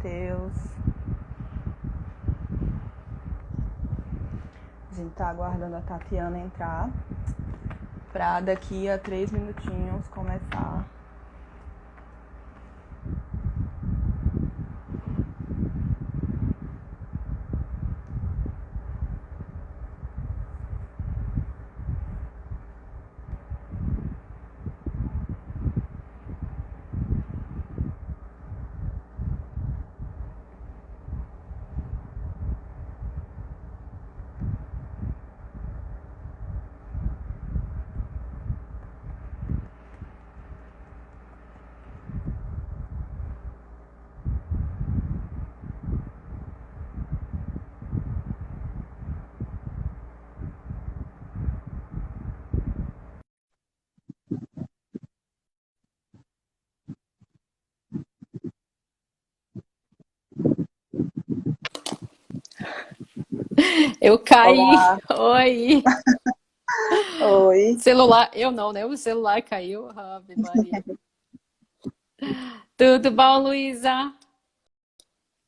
Matheus. A gente tá aguardando a Tatiana entrar pra daqui a 3 minutinhos começar. Eu caí. Olá, Oi. oi, Celular, eu não, né? O celular caiu. Ave Maria. Tudo bom, Luísa?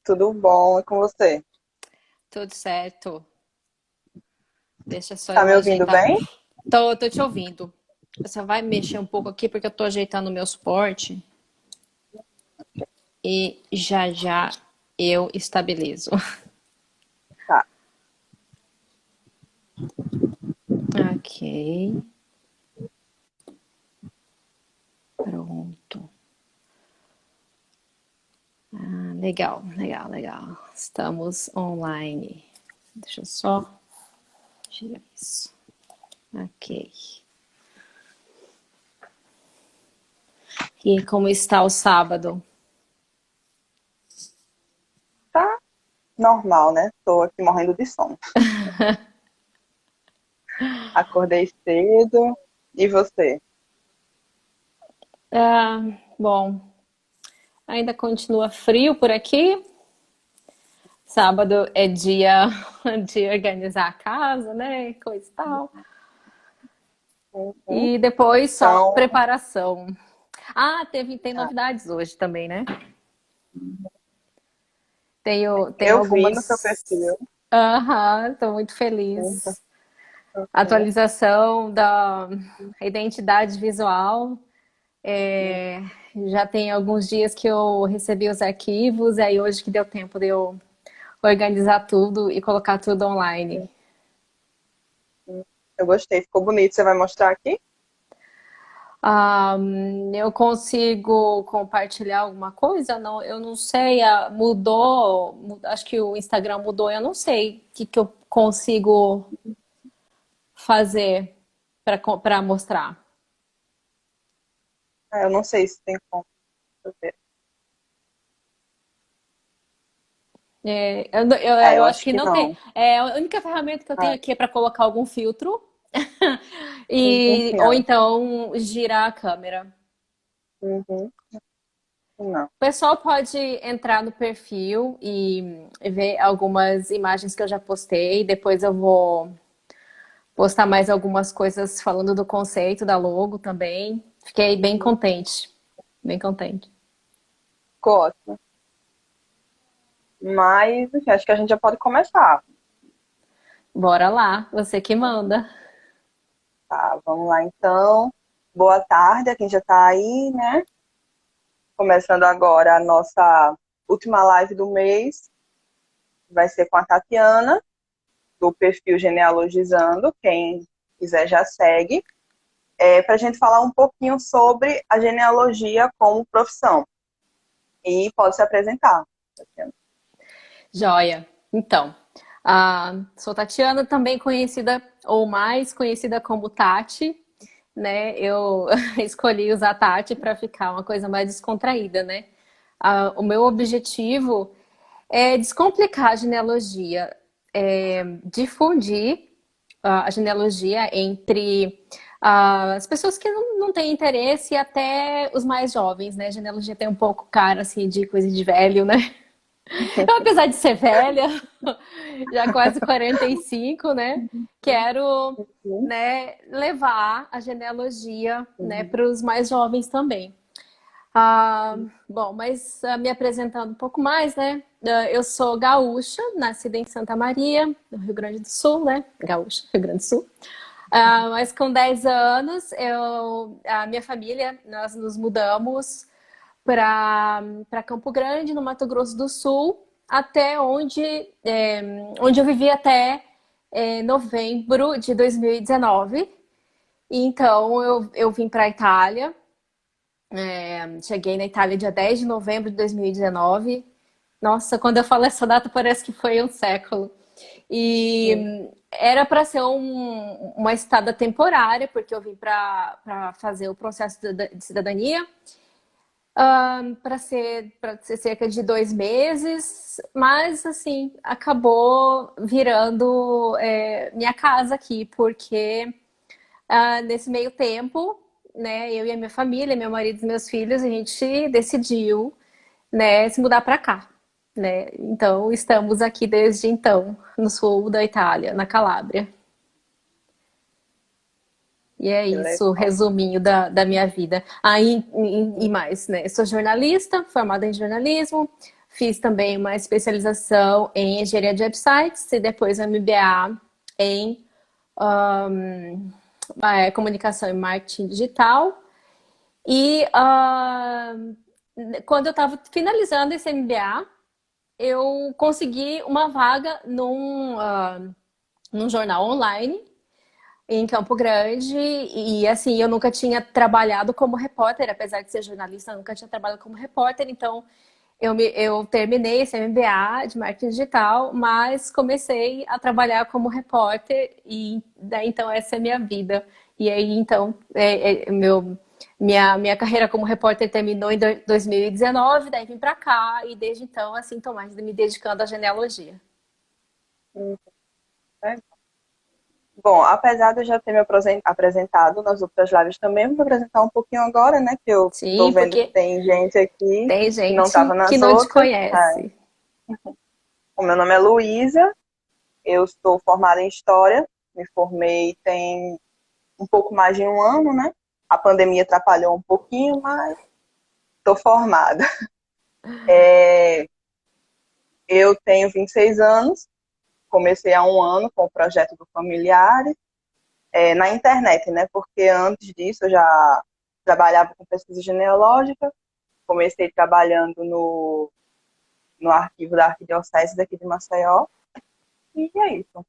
tudo bom? E com você? Tudo certo. Deixa só Tá eu me ouvindo ajeitar. bem? Tô te ouvindo. Você vai mexer um pouco aqui porque eu tô ajeitando o meu suporte e já já eu estabilizo. Tá. Ok. Pronto. Ah, legal, legal, legal. Estamos online. Deixa eu só tirar isso. Ok. E como está o sábado? Tá normal, né? Tô aqui morrendo de sono. Acordei cedo. E você? Ah, bom, ainda continua frio por aqui. Sábado é dia de organizar a casa, né? Coisa e tal. Uhum. E depois só Então, preparação. Ah, tem ah, novidades hoje também, né? Tenho eu vi no seu algumas. perfil. Aham, tô muito Uhum. feliz. Atualização da identidade visual. É, já tem alguns dias que eu recebi os arquivos, aí hoje que deu tempo de eu organizar tudo e colocar tudo online. Eu gostei, ficou bonito. Você vai mostrar aqui? Ah, eu consigo compartilhar alguma coisa? Não, eu não sei. Acho que o Instagram mudou. Eu não sei o que eu consigo fazer para mostrar. Eu não sei se tem como. Deixa eu ver. Eu Eu acho acho que que não tem. não. É, a única ferramenta que eu tenho Ah, aqui é para colocar algum filtro uhum, ou não. então girar a câmera. Uhum, não. O pessoal pode entrar no perfil e ver algumas imagens que eu já postei. Depois eu vou postar mais algumas coisas falando do conceito da logo também. Fiquei bem Uhum. contente. Bem contente. Ficou ótimo. Mas, enfim, acho que a gente já pode começar. Bora lá, você que manda. Tá, vamos lá então. Boa tarde a quem já está aí, né? Começando agora a nossa última live do mês. Vai ser com a Tatiana, do perfil Genealogizando. Quem quiser já segue. Para a gente falar um pouquinho sobre a genealogia como profissão. E pode se apresentar, Tatiana. Joia. Então, sou Tatiana, também conhecida ou mais conhecida como Tati, né? Eu escolhi usar Tati para ficar uma coisa mais descontraída, né? O meu objetivo é descomplicar a genealogia, difundir a genealogia entre as pessoas que não têm interesse e até os mais jovens, né? A genealogia tem um pouco cara assim de coisa de velho, né? Eu, apesar de ser velha, já quase 45, né? Quero, né, levar a genealogia, né, para os mais jovens também. Ah, bom, mas me apresentando um pouco mais, né? Eu sou gaúcha, nascida em Santa Maria, no Rio Grande do Sul, né? Gaúcha, Rio Grande do Sul. Mas com 10 anos, a minha família, nós nos mudamos para Campo Grande, no Mato Grosso do Sul, até onde eu vivi até novembro de 2019. Então, eu vim para a Itália. Cheguei na Itália dia 10 de novembro de 2019. Nossa, quando eu falo essa data parece que foi um século. Sim. E era para ser uma estada temporária, porque eu vim para fazer o processo de cidadania, para ser cerca de 2 meses, mas assim, acabou virando minha casa aqui, porque nesse meio tempo, né, eu e a minha família, meu marido e meus filhos, a gente decidiu, né, se mudar para cá, né? Então, estamos aqui desde então, no sul da Itália, na Calábria. E é Que isso, o legal. resuminho da minha vida. E mais, né? Eu sou jornalista, formada em jornalismo, fiz também uma especialização em engenharia de websites e depois um MBA em comunicação e marketing digital. E quando eu estava finalizando esse MBA, eu consegui uma vaga num jornal online em Campo Grande. E assim, eu nunca tinha trabalhado como repórter, apesar de ser jornalista, eu nunca tinha trabalhado como repórter. Então, eu terminei esse MBA de marketing digital, mas comecei a trabalhar como repórter e daí então essa é a minha vida. E aí então minha carreira como repórter terminou em 2019, daí vim para cá e desde então assim tô mais me dedicando à genealogia. Hum, né? Bom, apesar de eu já ter me apresentado nas outras lives também, vou me apresentar um pouquinho agora, né? Que eu tô Sim, vendo que porque tem gente aqui tem que não gente estava que nas não te outras. É. conhece. O meu nome é Luísa, eu sou formada em História, me formei tem um pouco mais de um ano, né? A pandemia atrapalhou um pouquinho, mas estou formada. Eu tenho 26 anos, comecei há um ano com o projeto do Familiares, na internet, né? Porque antes disso eu já trabalhava com pesquisa genealógica, comecei trabalhando no arquivo da Arquidiocese daqui de Maceió, e é isso.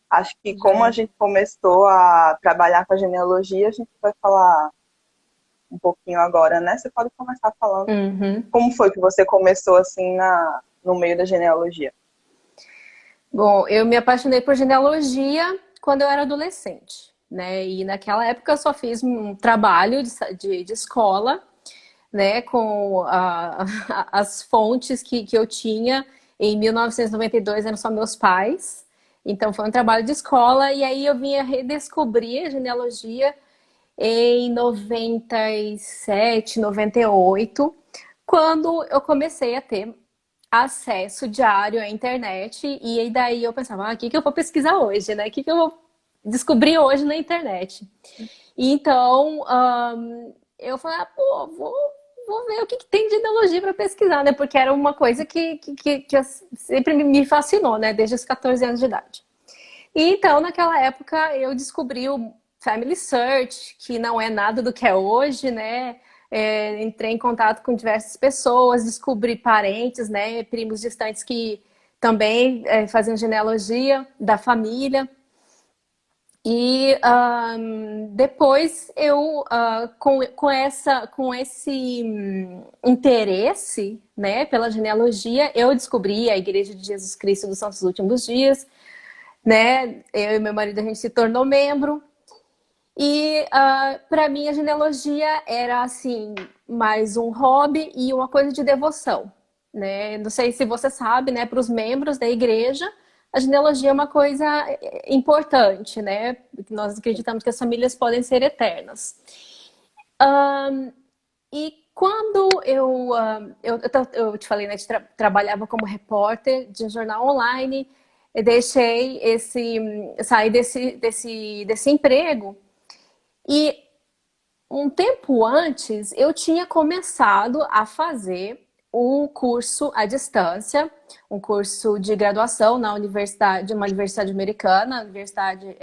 Acho que como a Joia. gente começou a trabalhar com a genealogia, a gente vai falar um pouquinho agora, né? Você pode começar falando. Uhum. Como foi que você começou assim no meio da genealogia? Bom, eu me apaixonei por genealogia quando eu era adolescente, né? E naquela época eu só fiz um trabalho de escola, né? Com as fontes que eu tinha em 1992 eram só meus pais. Então foi um trabalho de escola e aí eu vinha redescobrir a genealogia em 97, 98, quando eu comecei a ter acesso diário à internet, e aí daí eu pensava, o que que eu vou pesquisar hoje, né? O que que eu vou descobrir hoje na internet? E então, eu falei, pô, vou ver o que que tem de genealogia para pesquisar, né? Porque era uma coisa que sempre me fascinou, né? Desde os 14 anos de idade. E então, naquela época, eu descobri o Family Search, que não é nada do que é hoje, né? Entrei em contato com diversas pessoas, descobri parentes, né? Primos distantes que também faziam genealogia da família. E depois eu, com esse interesse, né, pela genealogia, eu descobri a Igreja de Jesus Cristo dos Santos Últimos Dias, né? Eu e meu marido a gente se tornou membro e para mim a genealogia era assim mais um hobby e uma coisa de devoção, né? Não sei se você sabe, né? Para os membros da igreja, a genealogia é uma coisa importante, né? Nós acreditamos que as famílias podem ser eternas. E quando eu te falei, né, que trabalhava como repórter de um jornal online, eu deixei saí desse emprego e um tempo antes, eu tinha começado a fazer um curso à distância, um curso de graduação na universidade, uma universidade americana, a Universidade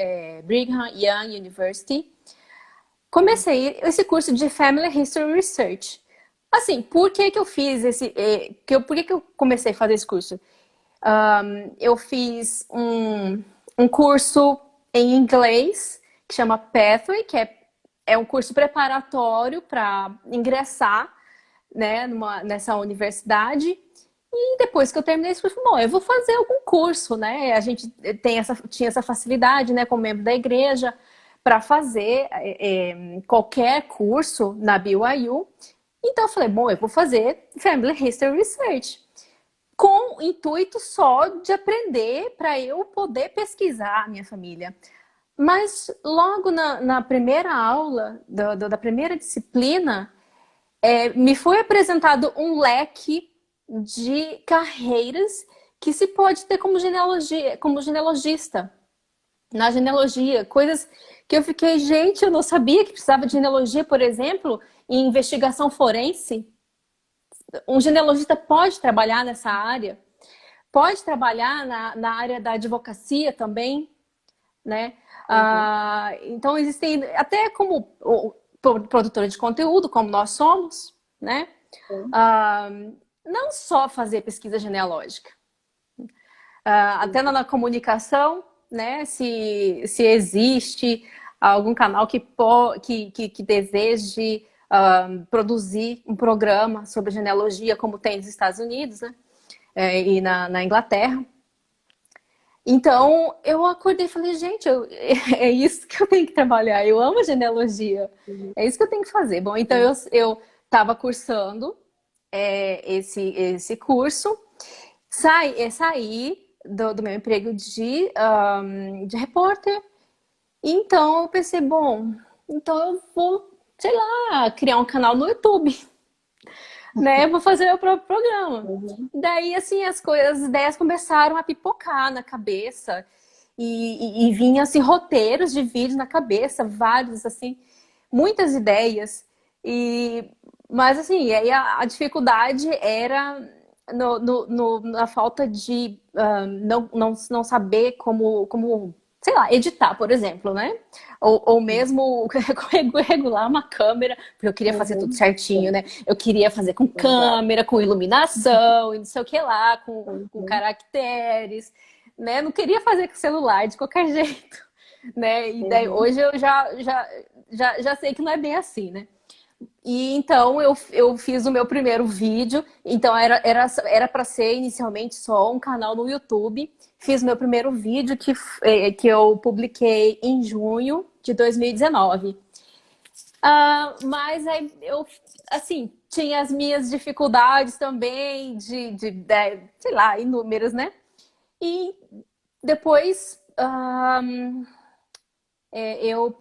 Brigham Young University. Comecei esse curso de Family History Research. Assim, por que que eu fiz por que que eu comecei a fazer esse curso? Eu fiz um curso em inglês que chama Pathway, que é um curso preparatório para ingressar, né, nessa universidade. E depois que eu terminei esse curso, bom, eu vou fazer algum curso, né? A gente tinha essa facilidade, né, como membro da igreja, para fazer qualquer curso na BYU. Então eu falei, bom, eu vou fazer Family History Research, com o intuito só de aprender para eu poder pesquisar a minha família. Mas logo na primeira aula, da primeira disciplina, me foi apresentado um leque de carreiras que se pode ter como genealogista. Na genealogia, coisas que eu fiquei, gente, eu não sabia que precisava de genealogia, por exemplo, em investigação forense. Um genealogista pode trabalhar nessa área, pode trabalhar na área da advocacia também, né? Então existem, até como produtora de conteúdo, como nós somos, né? Não só fazer pesquisa genealógica. Até na comunicação, né? Se existe algum canal que deseje produzir um programa sobre genealogia, como tem nos Estados Unidos, né? E na Inglaterra. Então, eu acordei e falei, gente, é isso que eu tenho que trabalhar. Eu amo genealogia. É isso que eu tenho que fazer. Bom, então eu estava cursando esse curso, saí do meu emprego de repórter. Então, eu pensei, bom, então eu vou, sei lá, criar um canal no YouTube. Né? Vou fazer meu próprio programa. Daí, assim, as ideias começaram a pipocar na cabeça e vinham, assim, roteiros de vídeos na cabeça, vários, assim, muitas ideias. Mas, assim, aí a dificuldade era na falta de não saber como, sei lá, editar, por exemplo, né? Ou mesmo regular uma câmera, porque eu queria fazer tudo certinho, né? Eu queria fazer com câmera, com iluminação, e não sei o que lá, com caracteres, né? Não queria fazer com celular de qualquer jeito, né? E daí hoje eu já sei que não é bem assim, né? E então eu fiz o meu primeiro vídeo. Então era para ser inicialmente só um canal no YouTube. Fiz meu primeiro vídeo que eu publiquei em junho de 2019. Mas aí eu, assim, tinha as minhas dificuldades também sei lá, inúmeras, né? E depois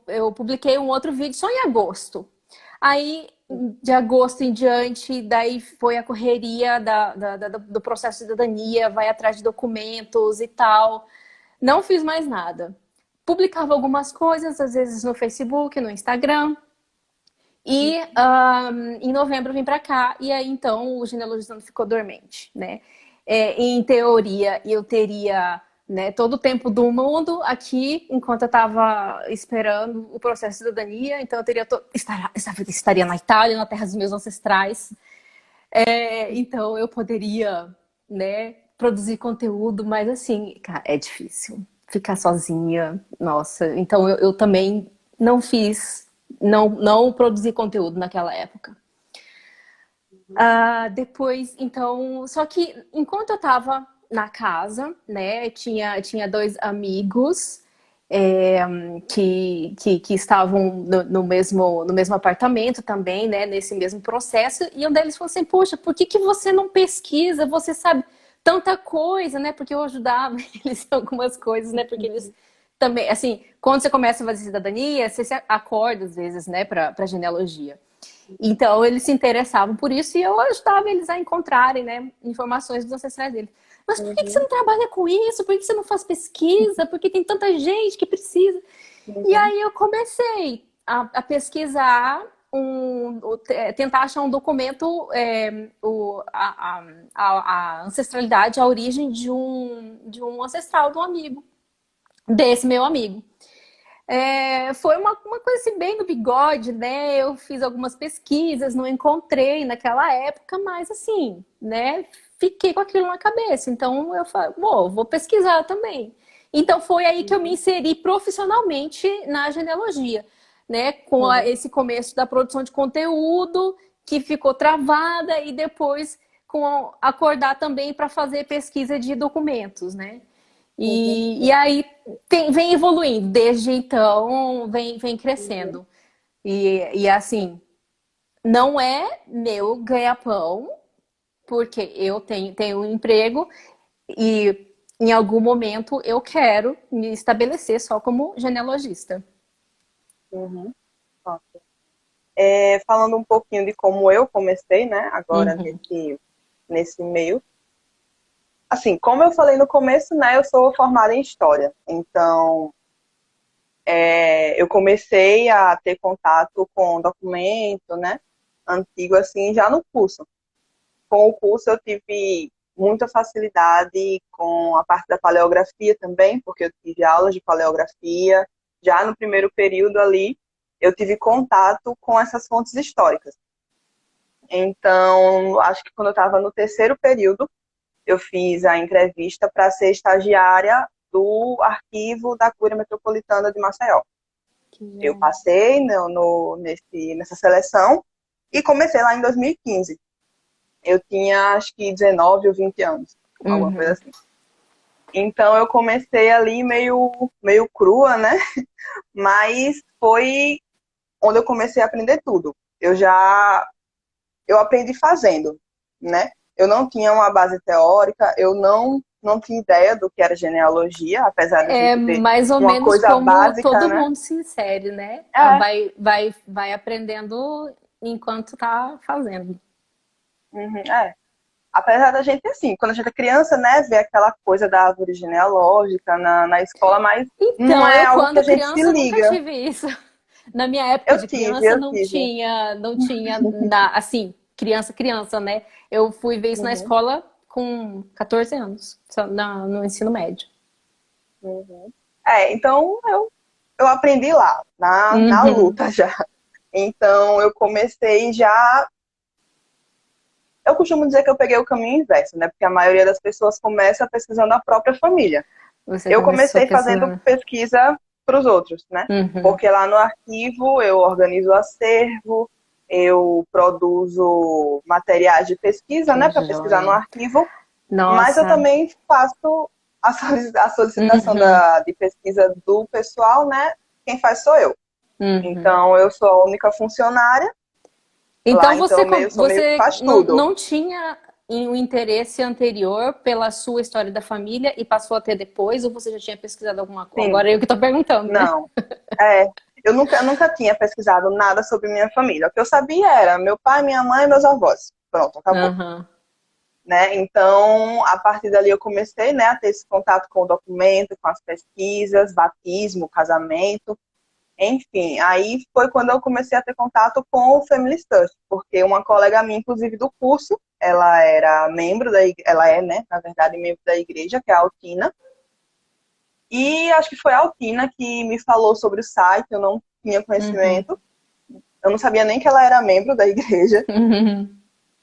eu publiquei um outro vídeo só em agosto. Aí, de agosto em diante, daí foi a correria do processo de cidadania, vai atrás de documentos e tal. Não fiz mais nada. Publicava algumas coisas, às vezes no Facebook, no Instagram. E em novembro eu vim para cá, e aí então o genealogista ficou dormente, né? Em teoria, eu teria, né, todo o tempo do mundo aqui, enquanto eu estava esperando o processo de cidadania. Então eu estaria na Itália, na terra dos meus ancestrais. Então eu poderia, né, produzir conteúdo, mas assim, cara, é difícil ficar sozinha. Nossa, então eu também não produzi conteúdo naquela época. Depois, então, só que enquanto eu estava na casa, né, tinha dois amigos que estavam no mesmo apartamento também, né, nesse mesmo processo, e um deles falou assim, poxa, por que você não pesquisa? Você sabe tanta coisa, né, porque eu ajudava eles em algumas coisas, né, porque eles também, assim, quando você começa a fazer cidadania, você se acorda às vezes, né, para genealogia. Então, eles se interessavam por isso e eu ajudava eles a encontrarem, né, informações dos ancestrais deles. Mas por que você não trabalha com isso? Por que você não faz pesquisa? Por que tem tanta gente que precisa? E aí eu comecei a pesquisar tentar achar um documento, a ancestralidade, a origem de um ancestral de um amigo, desse meu amigo. Foi uma coisa assim, bem no bigode, né? Eu fiz algumas pesquisas, não encontrei naquela época, mas assim, né? Fiquei com aquilo na cabeça. Então eu falei, vou pesquisar também. Então foi aí que eu me inseri profissionalmente na genealogia, né? Com esse começo da produção de conteúdo que ficou travada e depois com acordar também para fazer pesquisa de documentos, né? E aí vem evoluindo, desde então vem crescendo. E assim, não é meu ganha-pão, porque eu tenho um emprego e em algum momento eu quero me estabelecer só como genealogista. Uhum. Falando um pouquinho de como eu comecei, né, agora nesse meio. Assim, como eu falei no começo, né, eu sou formada em História. Então, eu comecei a ter contato com documento, né, antigo, assim, já no curso. Com o curso eu tive muita facilidade com a parte da paleografia também, porque eu tive aulas de paleografia. Já no primeiro período ali, eu tive contato com essas fontes históricas. Então, acho que quando eu estava no terceiro período, eu fiz a entrevista para ser estagiária do arquivo da Curia Metropolitana de Maceió. Eu passei nessa seleção e comecei lá em 2015. Eu tinha, acho que 19 ou 20 anos, alguma coisa assim. Então, eu comecei ali meio crua, né? Mas foi onde eu comecei a aprender tudo. Eu aprendi fazendo, né? Eu não tinha uma base teórica, eu não tinha ideia do que era genealogia, apesar de a É gente ter mais ou uma menos coisa como básica, todo né? mundo se insere, né? É. Vai aprendendo enquanto tá fazendo. É. Apesar da gente, assim, quando a gente é criança, né, ver aquela coisa da árvore genealógica na escola, mas não Então, é eu algo que a quando gente se criança nunca liga. tive isso. Na minha época de criança Eu tive. não tinha assim, criança, né? Eu fui ver isso na Uhum, escola com 14 anos, no ensino médio. uhum. Então eu aprendi lá, na Uhum. luta já. Então eu comecei já. Eu costumo dizer que eu peguei o caminho inverso, né? Porque a maioria das pessoas começa pesquisando a própria família. Você Eu começou comecei fazendo pesquisando. pesquisa para os outros, né? Uhum. Porque lá no arquivo eu organizo o acervo, eu produzo materiais de pesquisa, Que né, para pesquisar no joia. arquivo, mas eu Nossa. também faço a solicitação Uhum. de pesquisa do pessoal, né? Quem faz sou eu. Uhum. Então eu sou a única funcionária Então lá, então sou meio que faz tudo. não tinha um interesse anterior pela sua história da família e passou a ter depois, ou você já tinha pesquisado alguma coisa? Sim, Agora eu que estou perguntando, né? não. É, eu nunca tinha pesquisado nada sobre minha família. O que eu sabia era meu pai, minha mãe e meus avós. Pronto, acabou. Aham. Né? Então, a partir dali eu comecei, né, a ter esse contato com o documento, com as pesquisas, batismo, casamento, enfim. Aí foi quando eu comecei a ter contato com o Family Study, porque uma colega minha, inclusive do curso, ela era membro ela é, né, na verdade, membro da igreja, que é a Altina. E acho que foi a Altina que me falou sobre o site, eu não tinha Uhum. conhecimento. Eu não sabia nem que ela era membro da igreja. Uhum.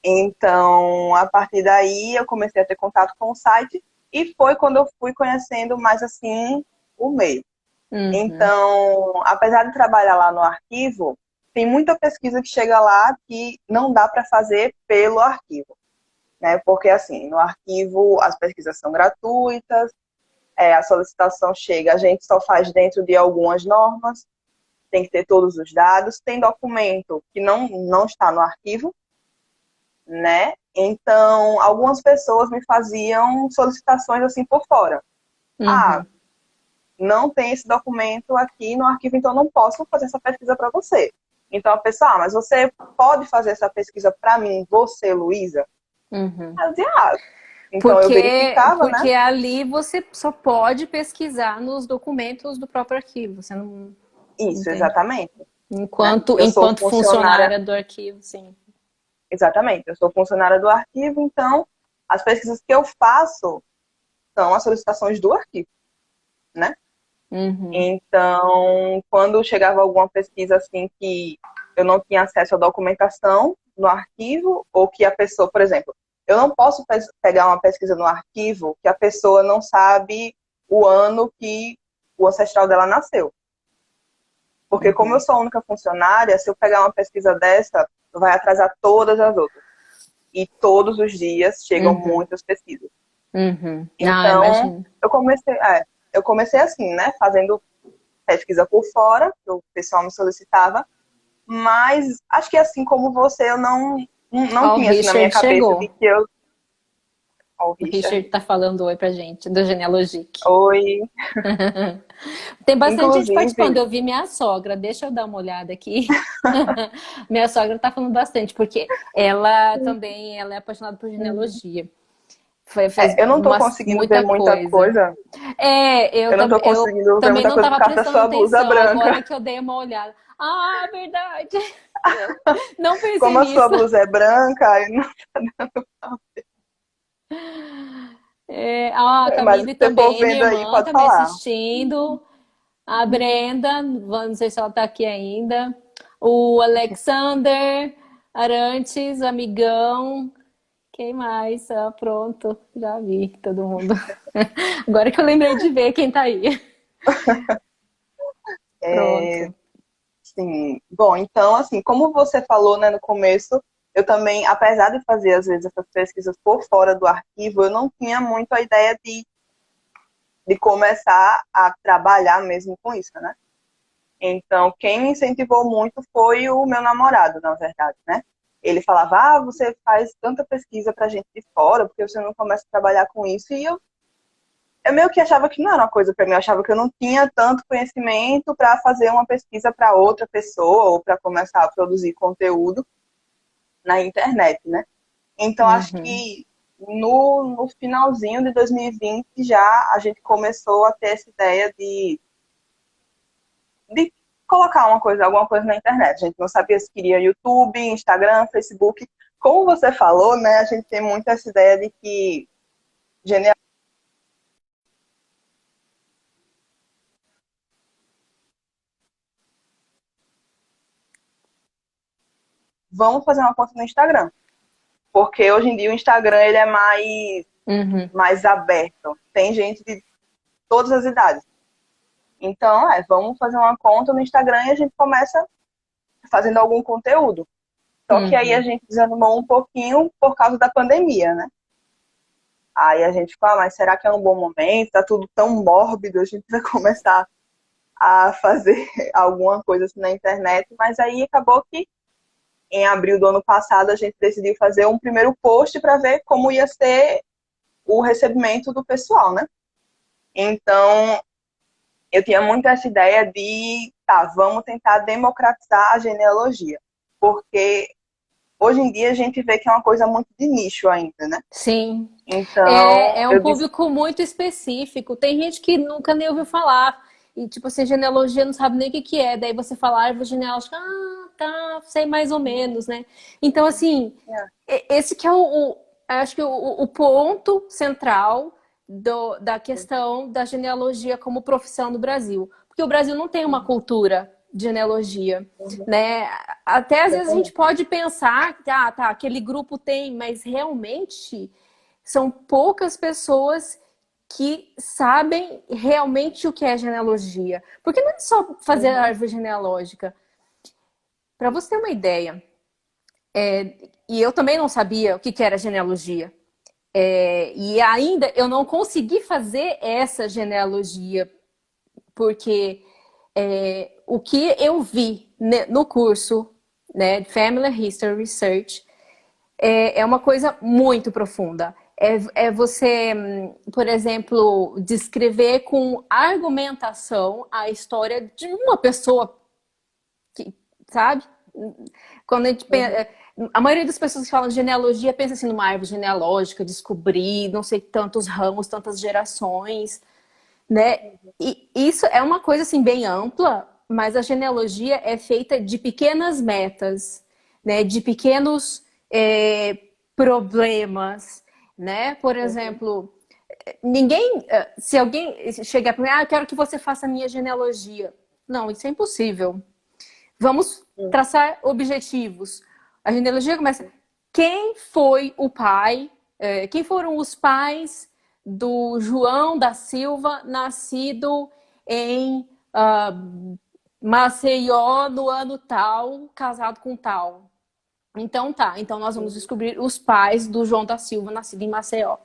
Então, a partir daí, eu comecei a ter contato com o site e foi quando eu fui conhecendo mais assim o meio. Uhum. Então, apesar de trabalhar lá no arquivo, tem muita pesquisa que chega lá que não dá para fazer pelo arquivo, né? Porque assim, no arquivo as pesquisas são gratuitas, a solicitação chega, a gente só faz dentro de algumas normas, tem que ter todos os dados, tem documento que não está no arquivo, né? Então, algumas pessoas me faziam solicitações assim por fora. Ah, Uhum. não tem esse documento aqui no arquivo, então não posso fazer essa pesquisa para você. Então a pessoa, mas você pode fazer essa pesquisa para mim, você, Luísa? Uhum. Eu dizia, então eu verificava, né? Porque ali você só pode pesquisar nos documentos do próprio arquivo. Você não Isso, entende? exatamente. né? Enquanto, Eu sou enquanto funcionária, funcionária do arquivo, sim. exatamente, eu sou funcionária do arquivo, então as pesquisas que eu faço são as solicitações do arquivo, né? Uhum, Então, quando chegava alguma pesquisa assim que eu não tinha acesso à documentação no arquivo, ou que a pessoa, por exemplo, eu não posso pegar uma pesquisa no arquivo que a pessoa não sabe o ano que o ancestral dela nasceu. Porque como eu uhum, sou a única funcionária, se eu pegar uma pesquisa dessa, vai atrasar todas as outras. E todos os dias chegam uhum, muitas pesquisas. uhum. Ah, Então, imagino. eu comecei assim, né? Fazendo pesquisa por fora, que o pessoal me solicitava, mas acho que assim como você, eu não Ó, o tinha assim na minha Richard cabeça de chegou. que eu. Ó, o O Richard. Richard tá falando oi pra gente, do Genealogic. Oi. Tem bastante gente participando. Inclusive, Eu vi minha sogra, deixa eu dar uma olhada aqui. Minha sogra tá falando bastante, porque ela também ela é apaixonada por genealogia. Fez eu não tô conseguindo ver muita muita coisa. coisa. É, Eu não tô eu conseguindo ver também muita não coisa por estava causa da prestando sua blusa atenção, agora branca. que eu dei uma olhada. Ah, verdade. Não pensei Como a sua nisso. blusa é branca, É, a mas se Camille você for também, minha vendo aí, irmã, pode tá me falar. assistindo. A Brenda, não sei se ela tá aqui ainda. O Alexander Arantes, amigão. Quem mais? Ah, pronto, já vi todo mundo. Agora que eu lembrei de ver quem tá aí. É, Pronto. sim. Bom, então, assim, como você falou, né, no começo, eu também, apesar de fazer, às vezes, essas pesquisas por fora do arquivo, eu não tinha muito a ideia de começar a trabalhar mesmo com isso, né? Então, quem me incentivou muito foi o meu namorado, na verdade, né? Ele falava, você faz tanta pesquisa pra gente de fora, porque você não começa a trabalhar com isso. E eu meio que achava que não era uma coisa para mim, eu achava que eu não tinha tanto conhecimento para fazer uma pesquisa para outra pessoa ou para começar a produzir conteúdo na internet, né? Então, acho Uhum. que no finalzinho de 2020 já a gente começou a ter essa ideia de colocar alguma coisa na internet. A gente não sabia se queria YouTube, Instagram, Facebook. Como você falou, né, a gente tem muito essa ideia de que vamos fazer uma conta no Instagram. Porque hoje em dia o Instagram ele é Uhum. mais aberto. Tem gente de todas as idades. Então, vamos fazer uma conta no Instagram e a gente começa fazendo algum conteúdo. Só que aí a Uhum. gente desanimou um pouquinho por causa da pandemia, né? Aí a gente ficou, mas será que é um bom momento? Tá tudo tão mórbido, a gente vai começar a fazer alguma coisa assim na internet. Mas aí acabou que em abril do ano passado a gente decidiu fazer um primeiro post para ver como ia ser o recebimento do pessoal, né? Então, eu tinha muito essa ideia de, vamos tentar democratizar a genealogia, porque hoje em dia a gente vê que é uma coisa muito de nicho ainda, né? Sim. Então, É um eu disse, público muito específico. Tem gente que nunca nem ouviu falar. E, tipo assim, genealogia não sabe nem o que que é. Daí você fala árvore genealógica, tá, sei mais ou menos, né? Então, assim, esse que é acho que o ponto central da questão da genealogia como profissão no Brasil. Porque o Brasil não tem uma cultura de genealogia, né? Até às vezes a gente pode pensar que, tá, aquele grupo tem, mas realmente são poucas pessoas que sabem realmente o que é genealogia. Porque não é só fazer a árvore genealógica. Para você ter uma ideia, e eu também não sabia o que era genealogia. E ainda eu não consegui fazer essa genealogia, porque o que eu vi no curso, né, Family History Research, é uma coisa muito profunda. É você, por exemplo, descrever com argumentação a história de uma pessoa que, sabe? Quando a gente pensa, a maioria das pessoas que falam de genealogia pensa assim numa árvore genealógica, descobrir não sei tantos ramos, tantas gerações, né? E isso é uma coisa assim bem ampla, mas a genealogia é feita de pequenas metas, né? De pequenos problemas, né? Por exemplo, ninguém, se alguém chegar para mim, eu quero que você faça a minha genealogia. Não, isso é impossível. Vamos traçar objetivos. A genealogia começa. Quem foi o pai? Quem foram os pais do João da Silva, nascido em Maceió no ano tal, casado com tal? Então tá. Então nós vamos descobrir os pais do João da Silva, nascido em Maceió.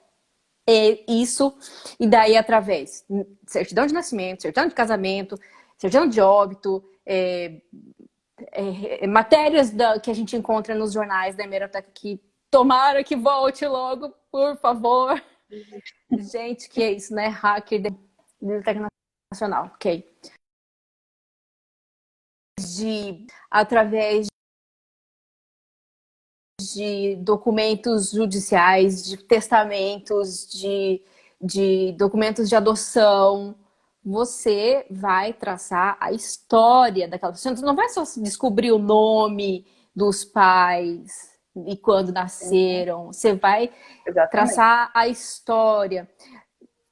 E daí através certidão de nascimento, certidão de casamento, certidão de óbito, matérias que a gente encontra nos jornais da hemeroteca que tomara que volte logo, por favor. Gente, que é isso, né? Hacker da Biblioteca Nacional, ok. Através de documentos judiciais, de testamentos, de documentos de adoção, você vai traçar a história daquela pessoa. Você não vai só descobrir o nome dos pais e quando nasceram. Você vai traçar a história.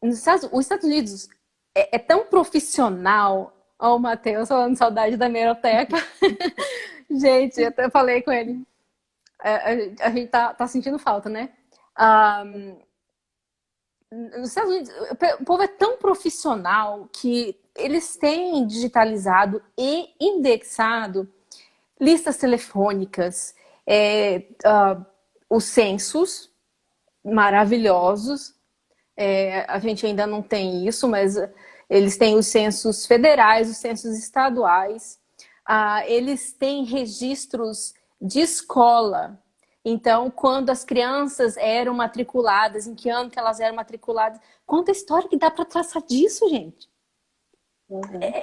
Os Estados Unidos é tão profissional. Ó, o Matheus falando saudade da hemeroteca. Gente, eu até falei com ele. A gente tá sentindo falta, né? Nos Estados Unidos, o povo é tão profissional que eles têm digitalizado e indexado listas telefônicas, os censos maravilhosos. A gente ainda não tem isso, mas eles têm os censos federais, os censos estaduais. Eles têm registros de escola. Então, quando as crianças eram matriculadas, em que ano que elas eram matriculadas, quanta história que dá para traçar disso, gente.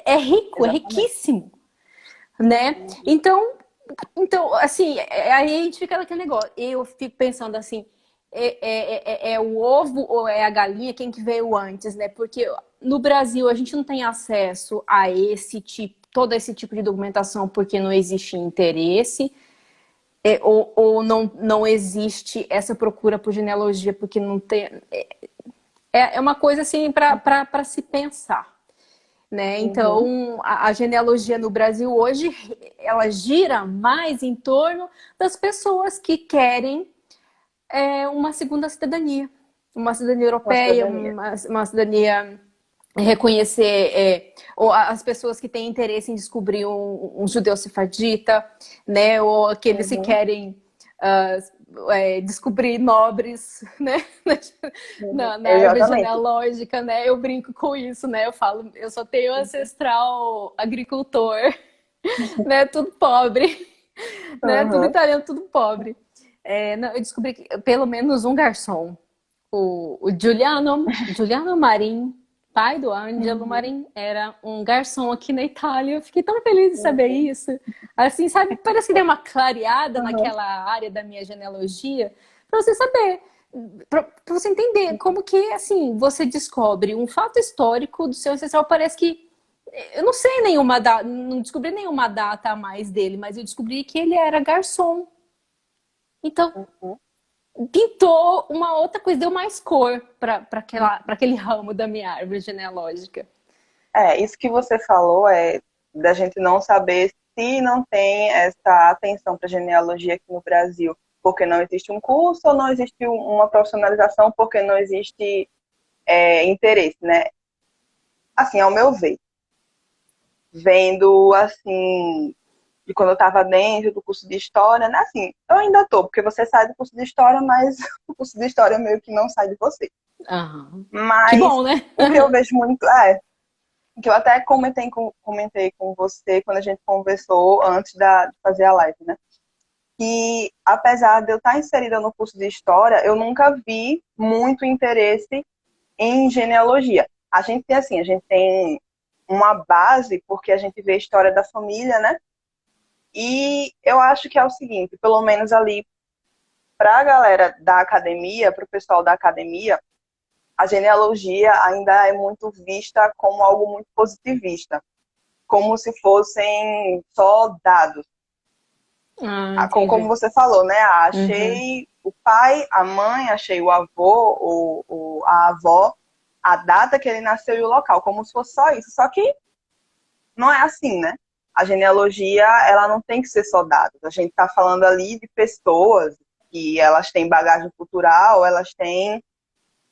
É rico, é riquíssimo, né? Então, assim, aí a gente fica naquele negócio. Eu fico pensando assim, é o ovo ou é a galinha, quem que veio antes, né? Porque no Brasil a gente não tem acesso a todo esse tipo de documentação porque não existe interesse. Ou não existe essa procura por genealogia porque não tem. É uma coisa assim para se pensar, né? Então a genealogia no Brasil hoje ela gira mais em torno das pessoas que querem uma segunda cidadania, uma cidadania europeia, uma cidadania reconhecer ou as pessoas que têm interesse em descobrir um judeu sefardita, né? Ou aqueles que querem descobrir nobres, né? Na árvore genealógica, né? Eu brinco com isso, né? Eu falo, eu só tenho ancestral agricultor, né? Tudo pobre, né? Tudo italiano, tudo pobre. Não, eu descobri que pelo menos um garçom, o Giuliano Marin, pai do Ângelo Marin, era um garçom aqui na Itália. Eu fiquei tão feliz de saber isso. Assim, sabe, parece que deu uma clareada naquela área da minha genealogia, para você saber, para você entender como que, assim, você descobre um fato histórico do seu ancestral. Parece que eu não sei nenhuma data, não descobri nenhuma data a mais dele, mas eu descobri que ele era garçom. Então, pintou uma outra coisa, deu mais cor para aquele ramo da minha árvore genealógica. Isso que você falou da gente não saber se não tem essa atenção para genealogia aqui no Brasil, porque não existe um curso ou não existe uma profissionalização, porque não existe interesse, né? Assim, ao meu ver, vendo assim, de quando eu estava dentro do curso de História, né? Assim, eu ainda tô, porque você sai do curso de História, mas o curso de História meio que não sai de você. Mas que bom, né? O que eu vejo muito que eu até comentei com você quando a gente conversou antes de fazer a live, né? Que apesar de eu estar inserida no curso de História, eu nunca vi muito interesse em genealogia. A gente tem uma base, porque a gente vê a história da família, né? E eu acho que é o seguinte, pelo menos ali, para a galera da academia, para o pessoal da academia, a genealogia ainda é muito vista como algo muito positivista. como se fossem só dados. Como Entendi. você falou, né? Uhum, Achei o pai, a mãe, achei o avô, a avó, a data que ele nasceu e o local, como se fosse só isso. Só que não é assim, né? A genealogia, ela não tem que ser só dados. A gente está falando ali de pessoas que elas têm bagagem cultural, elas têm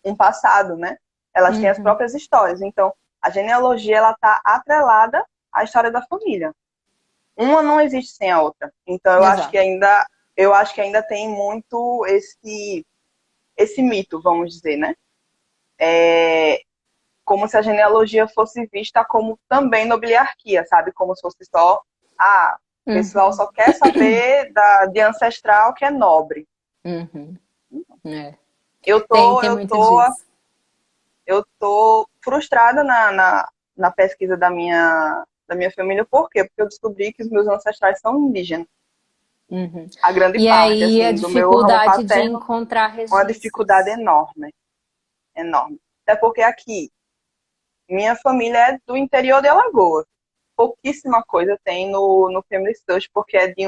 um passado, né? Elas têm as uhum, próprias histórias. Então, a genealogia, ela está atrelada à história da família. Uma não existe sem a outra. Então, exato. eu acho que ainda tem muito esse mito, vamos dizer, né? É, como se a genealogia fosse vista como também nobiliarquia, sabe? Como se fosse só, o pessoal Uhum, só quer saber de ancestral que é nobre. uhum, é. Eu Tem, tô, tem eu muito tô, disso. eu tô frustrada na pesquisa da minha família. Por quê? Porque eu descobri que os meus ancestrais são indígenas. Uhum. A grande E parte, aí a assim, do meu ramo dificuldade de paterno, encontrar uma dificuldade registros. enorme, enorme. Até porque aqui, minha família é do interior de Alagoas. Pouquíssima coisa tem no Family Search, porque é de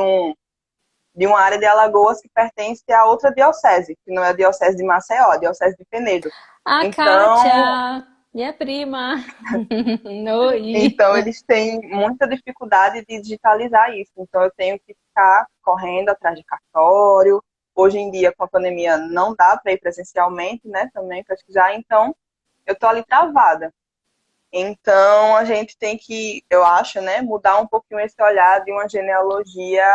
uma área de Alagoas que pertence a outra diocese, que não é a diocese de Maceió, a diocese de Penedo. A Então, Kátia, minha prima. Oi. então eles têm muita dificuldade de digitalizar isso. Então eu tenho que ficar correndo atrás de cartório. Hoje em dia, com a pandemia, não dá para ir presencialmente, né? Também pesquisar. Então, eu tô ali travada. Então, a gente tem que, eu acho, né, mudar um pouquinho esse olhar de uma genealogia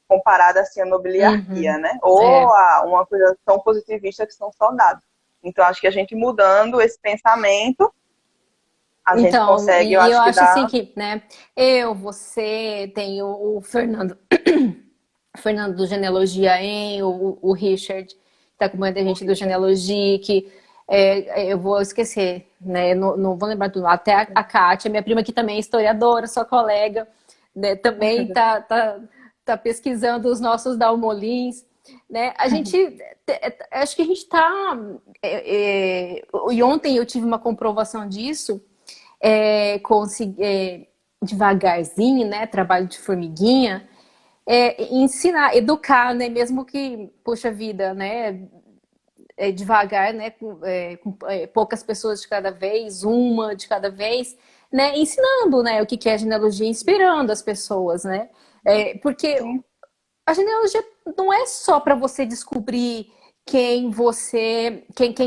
comparada assim à Uhum. nobiliarquia, né? Ou É. a uma coisa tão positivista que são soldados. Então, acho que a gente mudando esse pensamento, a gente Então, consegue, eu e eu acho que acho assim dá. que, né, você, tem o Fernando, Fernando do Genealogia em, o Richard, que está acompanhando a gente do Genealogia, que eu vou esquecer, né, não vou lembrar tudo, até a Kátia, minha prima que também é historiadora, sua colega, né, também tá pesquisando os nossos dalmolins, né, a gente, acho que a gente está, e ontem eu tive uma comprovação disso, conseguir, devagarzinho, né, trabalho de formiguinha, ensinar, educar, né, mesmo que, poxa vida, né, devagar, né, com poucas pessoas de cada vez, uma de cada vez, né, ensinando, né, o que é a genealogia, inspirando as pessoas, né, porque Sim, a genealogia não é só para você descobrir quem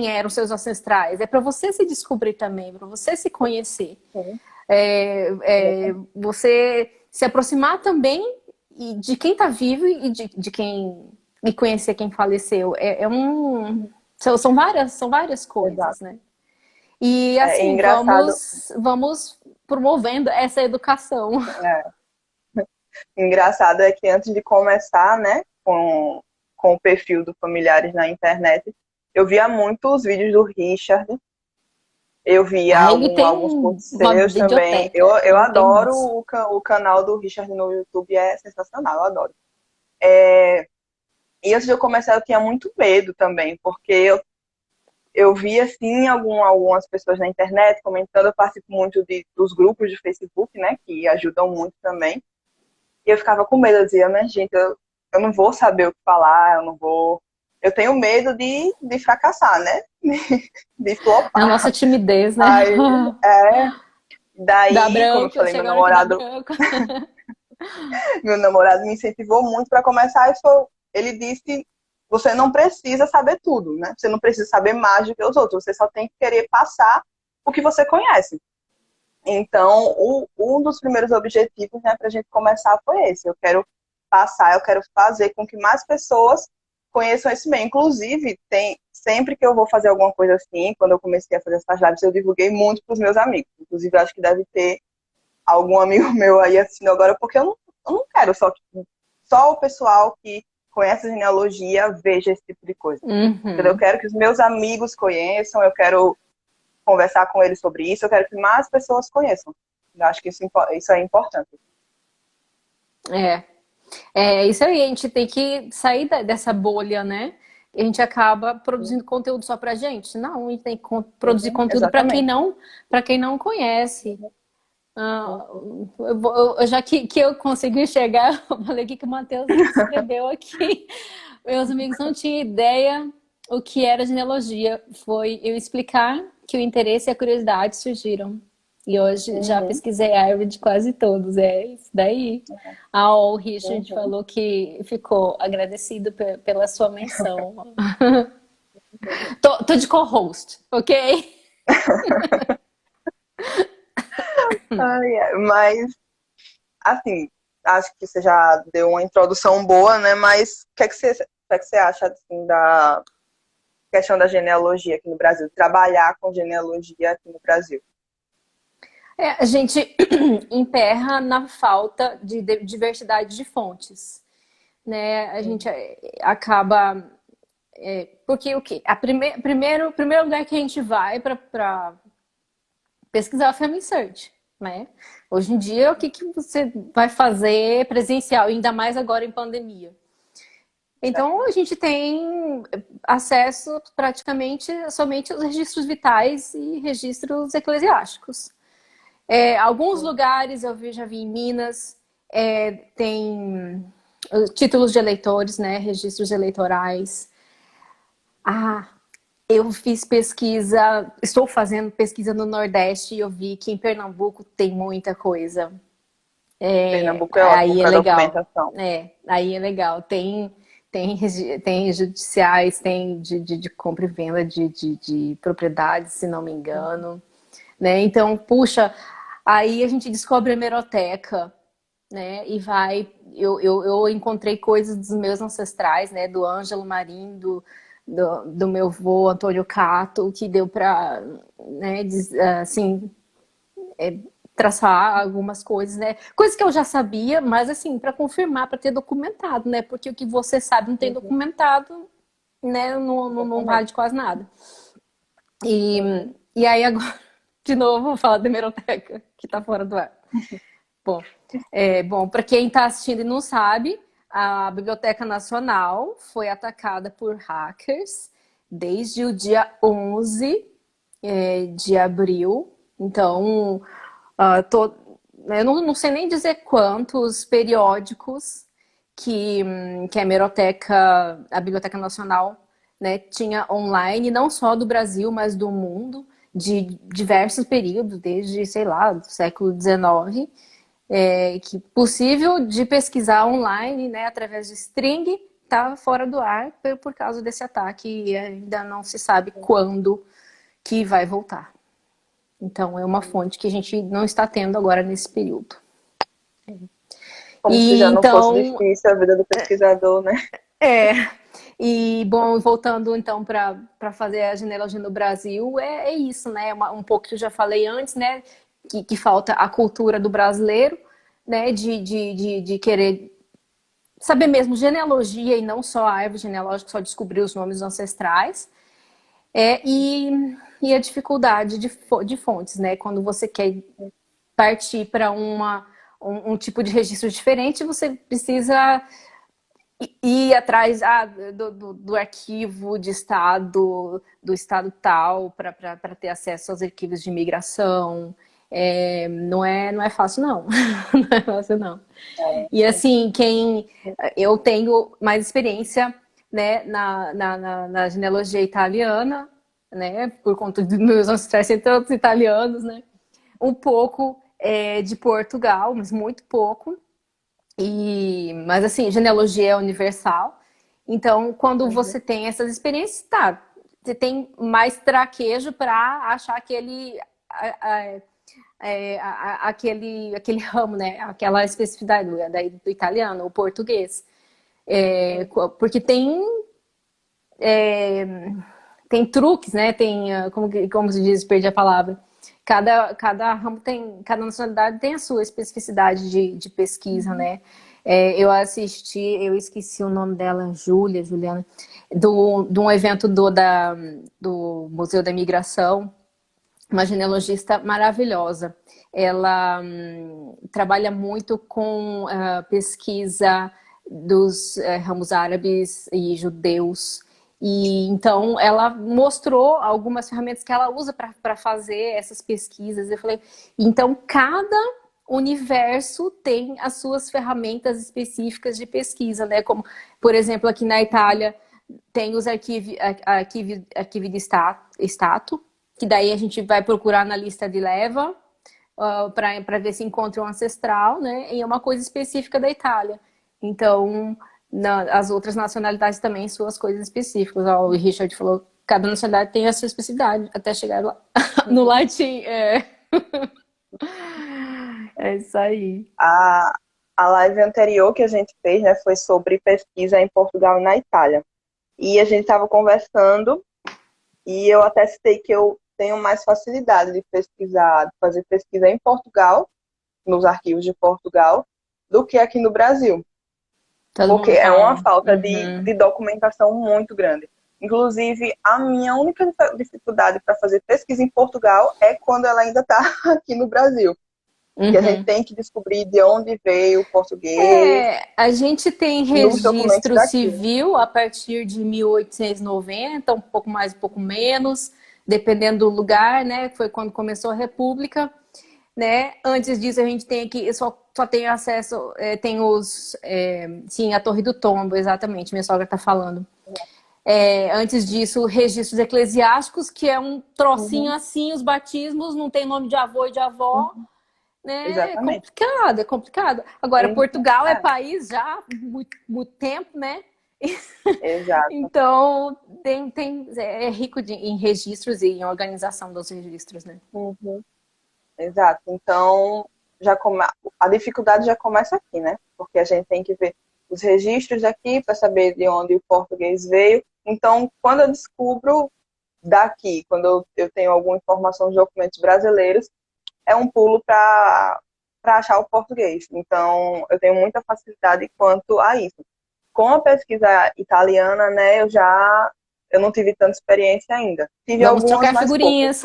eram os seus ancestrais, é para você se descobrir também, para você se conhecer, sim, exatamente. você se aproximar também de quem está vivo e de quem e conhecer quem faleceu. São várias coisas, Exato. né? E É assim, engraçado, vamos promovendo essa educação. é, engraçado é que antes de começar, né, com o perfil do Familiares na internet, eu via muito os vídeos do Richard. Eu via Ah, ele tem alguns cursos uma seus também. Eu, biblioteca, eu ele tem adoro muitos. o canal do Richard no YouTube, é sensacional, eu adoro. E antes de eu começar, eu tinha muito medo também, porque eu via, assim, algumas pessoas na internet comentando, eu participo muito dos grupos de Facebook, né, que ajudam muito também. E eu ficava com medo, eu dizia, mas gente, eu não vou saber o que falar, eu não vou... Eu tenho medo de fracassar, né? De É a flopar. nossa timidez, né? Aí, é, Dá daí, como eu branco, falei, meu chega a hora que dá namorado branco. Meu namorado me incentivou muito para começar. Ele disse: você não precisa saber tudo, né? Você não precisa saber mais do que os outros. Você só tem que querer passar o que você conhece. Então, um dos primeiros objetivos, né, para a gente começar foi esse. Eu quero passar, eu quero fazer com que mais pessoas conheçam esse meio. Inclusive, sempre que eu vou fazer alguma coisa assim, quando eu comecei a fazer essas lives, eu divulguei muito para os meus amigos. Inclusive, eu acho que deve ter algum amigo meu aí assistindo agora, porque eu não quero só o pessoal que conhece a genealogia veja esse tipo de coisa. Entendeu? Eu Uhum. quero que os meus amigos conheçam, eu quero conversar com eles sobre isso, eu quero que mais pessoas conheçam. Eu acho que isso é importante. É. É isso aí, a gente tem que sair dessa bolha, né? A gente acaba produzindo conteúdo só pra gente. Não, a gente tem que produzir Uhum, conteúdo exatamente. para quem não conhece. Ah, já que eu consegui enxergar, eu falei o que o Matheus escreveu aqui. Meus amigos não tinham ideia o que era genealogia. Foi eu explicar que o interesse e a curiosidade surgiram. E hoje já Uhum, pesquisei a árvore de quase todos. É isso daí. Ah, o Richard uhum. falou que ficou agradecido pela sua menção. Tô de co-host, ok? Ai, mas, assim, acho que você já deu uma introdução boa, né? Mas o que é que você acha, assim, da questão da genealogia aqui no Brasil? Trabalhar com genealogia aqui no Brasil. A gente emperra na falta de diversidade de fontes, né? A gente acaba porque o que primeiro lugar que a gente vai para pesquisar é o Family Search, né? Hoje em dia, o que você vai fazer presencial, ainda mais agora em pandemia? Então, a gente tem acesso praticamente somente aos registros vitais e registros eclesiásticos. Alguns lugares já vi em Minas, tem títulos de eleitores, né, registros eleitorais. Ah, eu fiz pesquisa, estou fazendo pesquisa no Nordeste e eu vi que em Pernambuco tem muita coisa. Pernambuco é ótimo Aí é para legal. documentação. Aí é legal. Tem judiciais, tem de compra e venda de propriedades, se não me engano. Né? Então, puxa, aí a gente descobre a hemeroteca, né? E vai. Eu encontrei coisas dos meus ancestrais, né? Do Ângelo Marim, do meu avô Antônio Cato, que deu para, né, assim, traçar algumas coisas, né? Coisas que eu já sabia, mas assim, para confirmar, para ter documentado, né? Porque o que você sabe não tem Uhum, documentado, né? Não vale exatamente. de quase nada. E, Uhum. e aí agora, de novo, vou falar da hemeroteca, que tá fora do ar. Bom, para quem está assistindo e não sabe, a Biblioteca Nacional foi atacada por hackers desde o dia 11 de abril. Então, ah, tô, eu não sei nem dizer quantos periódicos que a Biblioteca Nacional, né, tinha online, não só do Brasil, mas do mundo, de diversos períodos, desde, sei lá, do século XIX, que possível de pesquisar online, né, através de string, está fora do ar por causa desse ataque e ainda não se sabe quando que vai voltar. Então, é uma fonte que a gente não está tendo agora nesse período. Como se E já não fosse então, difícil a vida do pesquisador, né? é. E, bom, voltando então para fazer a genealogia no Brasil, é isso, né? Um pouco que eu já falei antes, né? Que falta a cultura do brasileiro, né? De querer saber mesmo genealogia e não só a árvore genealógica, só descobrir os nomes ancestrais. E a dificuldade de fontes, né? Quando você quer partir para um tipo de registro diferente, você precisa ir atrás do arquivo de estado, do estado tal, para ter acesso aos arquivos de imigração. Não é fácil, não. Não é fácil, não. E assim, eu tenho mais experiência, né, na genealogia italiana, né, por conta dos meus ancestrais serem todos italianos, né, um pouco de Portugal, mas muito pouco. Mas assim, genealogia é universal. Então, quando Uhum. você tem essas experiências, tá, você tem mais traquejo para achar aquele ramo, né? Aquela especificidade do italiano, o português. Porque tem truques, né? Tem, como se diz, perdi a palavra. Cada ramo tem, cada nacionalidade tem a sua especificidade de pesquisa, né? Eu esqueci o nome dela, Juliana, de um evento do Museu da Imigração, uma genealogista maravilhosa. Ela trabalha muito com pesquisa dos ramos árabes e judeus E então ela mostrou algumas ferramentas que ela usa para fazer essas pesquisas. Eu falei, então cada universo tem as suas ferramentas específicas de pesquisa, né? Como, por exemplo, aqui na Itália tem os arquivi de stato, que daí a gente vai procurar na lista de leva para ver se encontra um ancestral, né? E é uma coisa específica da Itália. Então, as outras nacionalidades também suas coisas específicas. Ó, o Richard falou, cada nacionalidade tem a sua especificidade, até chegar lá no latim. É isso aí. A live anterior que a gente fez, né, foi sobre pesquisa em Portugal e na Itália. E a gente estava conversando e eu até citei que eu tenho mais facilidade de pesquisar, de fazer pesquisa em Portugal, nos arquivos de Portugal, do que aqui no Brasil. Todo Porque mundo é uma fala. falta de documentação muito grande. Inclusive, a minha única dificuldade para fazer pesquisa em Portugal é quando ela ainda está aqui no Brasil. Que a gente tem que descobrir de onde veio o português A gente tem nos documentos registro daqui. civil a partir de 1890, um pouco mais, um pouco menos, dependendo do lugar, né? Foi quando começou a República, né? Antes disso a gente tem aqui, só tem acesso, sim, a Torre do Tombo, exatamente, minha sogra está falando. Antes disso, registros eclesiásticos, que é um trocinho assim, os batismos, não tem nome de avô e de avó, né? Exatamente. É complicado. Agora, Portugal é país já há muito, muito tempo, né? Exato. Então, é rico em registros e em organização dos registros, né? Exato. Então, a dificuldade já começa aqui, né? Porque a gente tem que ver os registros daqui para saber de onde o português veio. Então, quando eu descubro daqui, quando eu tenho alguma informação dos documentos brasileiros, é um pulo para achar o português. Então, eu tenho muita facilidade quanto a isso. Com a pesquisa italiana, né, eu não tive tanta experiência ainda. Tive Vamos algumas, trocar mas poucas. figurinhas.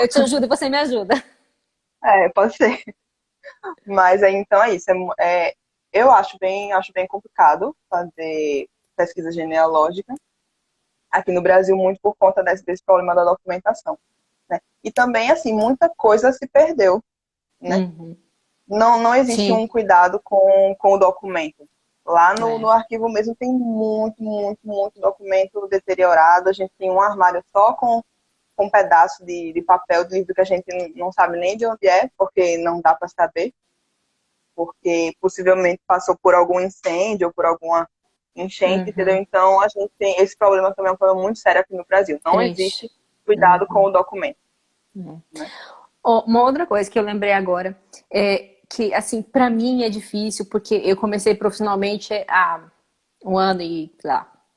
Eu te ajudo e você me ajuda. Pode ser. Mas aí, então é isso. Eu acho bem complicado fazer pesquisa genealógica aqui no Brasil, muito por conta desse problema da documentação, né? E também, assim, muita coisa se perdeu, né? Não existe Sim. um cuidado com o documento. Lá no arquivo mesmo tem muito, muito, muito documento deteriorado. A gente tem um armário só com um pedaço de papel de livro que a gente não sabe nem de onde é, porque não dá para saber. Porque possivelmente passou por algum incêndio ou por alguma enchente, entendeu? Então, a gente tem esse problema também, é um problema muito sério aqui no Brasil. Não existe cuidado com o documento. Né? Uma outra coisa que eu lembrei agora é que, assim, para mim é difícil, porque eu comecei profissionalmente há um ano e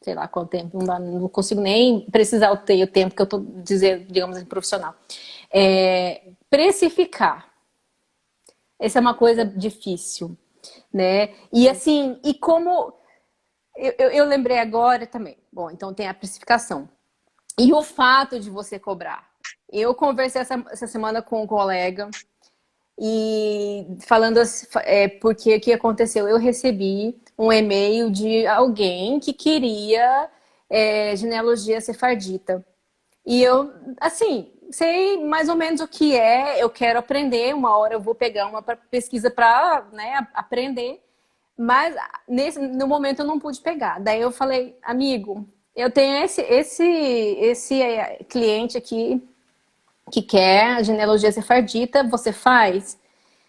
sei lá quanto tempo, não consigo nem precisar ter o tempo que eu tô dizendo, digamos assim, profissional. Precificar. Essa é uma coisa difícil, né? E assim, e como eu lembrei agora também. Bom, então tem a precificação. E o fato de você cobrar. Eu conversei essa semana com um colega e falando assim, porque o que aconteceu? Eu recebi um e-mail de alguém que queria genealogia sefardita. E eu, assim, sei mais ou menos o que é, eu quero aprender, uma hora eu vou pegar uma pesquisa para, né, aprender, mas no momento eu não pude pegar. Daí eu falei, amigo, eu tenho esse cliente aqui que quer a genealogia sefardita, você faz?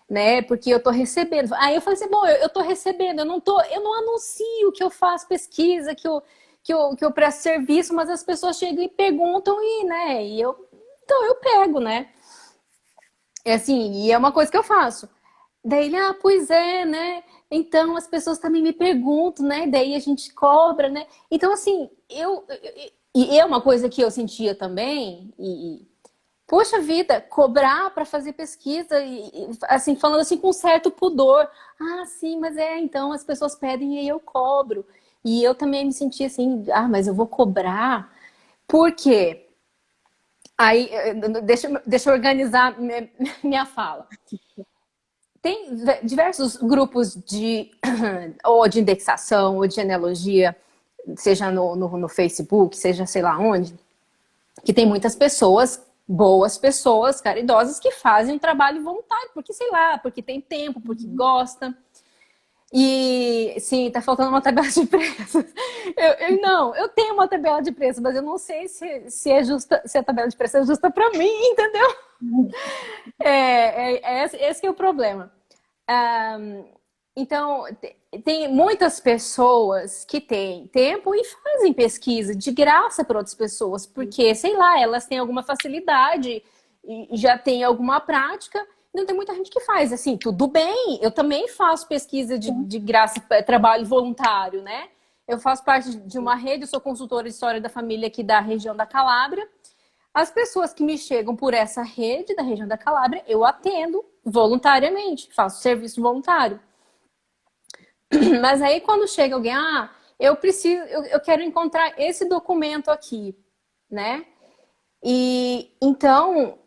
Né? Porque eu tô recebendo. Aí eu falei assim, bom, eu tô recebendo, eu não anuncio que eu faço pesquisa, que eu presto serviço, mas as pessoas chegam e perguntam e, né, então eu pego, né? É assim, e é uma coisa que eu faço. Daí ele, pois é, né? Então as pessoas também me perguntam, né? Daí a gente cobra, né? Então, assim, e é uma coisa que eu sentia também, poxa vida, cobrar para fazer pesquisa, assim, falando assim com certo pudor. Sim, mas então as pessoas pedem e aí eu cobro. E eu também me senti assim, mas eu vou cobrar. Por quê? Aí, deixa eu organizar minha fala. Tem diversos grupos ou de indexação ou de genealogia seja no Facebook, seja sei lá onde, que tem muitas pessoas, boas pessoas, caridosas, que fazem um trabalho voluntário, porque sei lá, porque tem tempo, porque gosta. E sim, tá faltando uma tabela de preços. Não, eu tenho uma tabela de preços, mas eu não sei se é justa, se a tabela de preços é justa para mim, entendeu? Esse que é o problema. Então, tem muitas pessoas que têm tempo e fazem pesquisa de graça para outras pessoas, porque, sei lá, elas têm alguma facilidade e já têm alguma prática. Não tem muita gente que faz, assim, tudo bem. Eu também faço pesquisa de graça, trabalho voluntário, né? Eu faço parte de uma rede, eu sou consultora de história da família aqui da região da Calábria. As pessoas que me chegam por essa rede da região da Calábria, eu atendo voluntariamente, faço serviço voluntário. Mas aí quando chega alguém, eu quero encontrar esse documento aqui, né? E então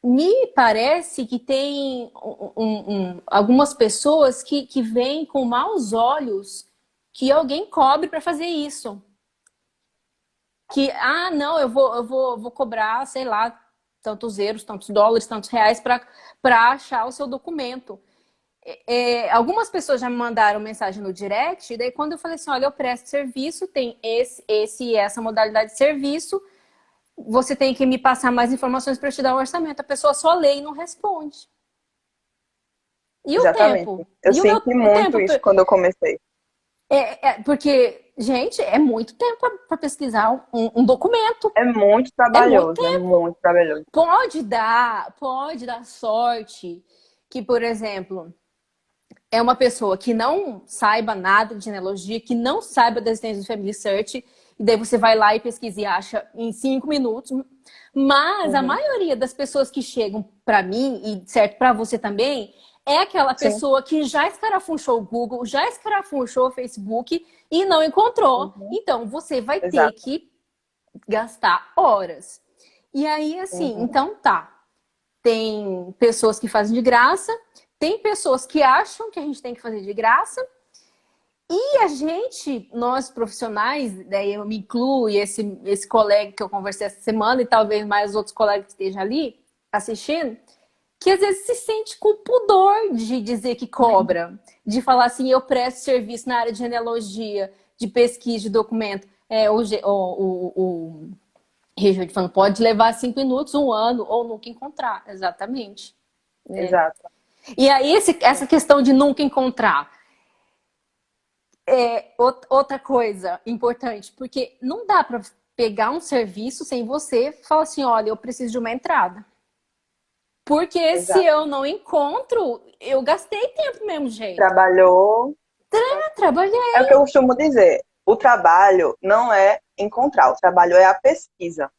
me parece que tem algumas pessoas que veem com maus olhos que alguém cobre para fazer isso. Que, não, eu vou cobrar, sei lá, tantos euros, tantos dólares, tantos reais para achar o seu documento. Algumas pessoas já me mandaram mensagem no direct, e daí quando eu falei assim, olha, eu presto serviço, tem essa modalidade de serviço, você tem que me passar mais informações para eu te dar o orçamento. A pessoa só lê e não responde. E o Exatamente. tempo? Eu E o senti muito tempo? isso quando eu comecei. Porque, gente, é muito tempo para pesquisar um documento. É muito É muito trabalhoso, é tempo. muito trabalhoso. Pode dar sorte que, por exemplo, é uma pessoa que não saiba nada de genealogia, que não saiba da existência do Family Search, e daí você vai lá e pesquisa e acha em 5 minutos. Mas a maioria das pessoas que chegam para mim, e certo para você também, é aquela Sim. pessoa que já escarafunchou o Google, já escarafunchou o Facebook e não encontrou. Então você vai ter Exato. que gastar horas. E aí, assim, então tá. Tem pessoas que fazem de graça, tem pessoas que acham que a gente tem que fazer de graça, e a gente, nós profissionais, daí eu me incluo, e esse colega que eu conversei essa semana, e talvez mais outros colegas que estejam ali assistindo, que às vezes se sente com pudor de dizer que cobra, de falar assim, eu presto serviço na área de genealogia, de pesquisa de documento. O Rejude falando, pode levar 5 minutos, 1 ano, ou nunca encontrar. Exatamente. Exato. E aí, essa questão de nunca encontrar. Outra coisa importante, porque não dá para pegar um serviço sem você falar assim, olha, eu preciso de uma entrada. Porque Exato. se eu não encontro, eu gastei tempo do mesmo jeito. Trabalhou. Trabalhei. É o que eu costumo dizer. O trabalho não é encontrar, o trabalho é a pesquisa.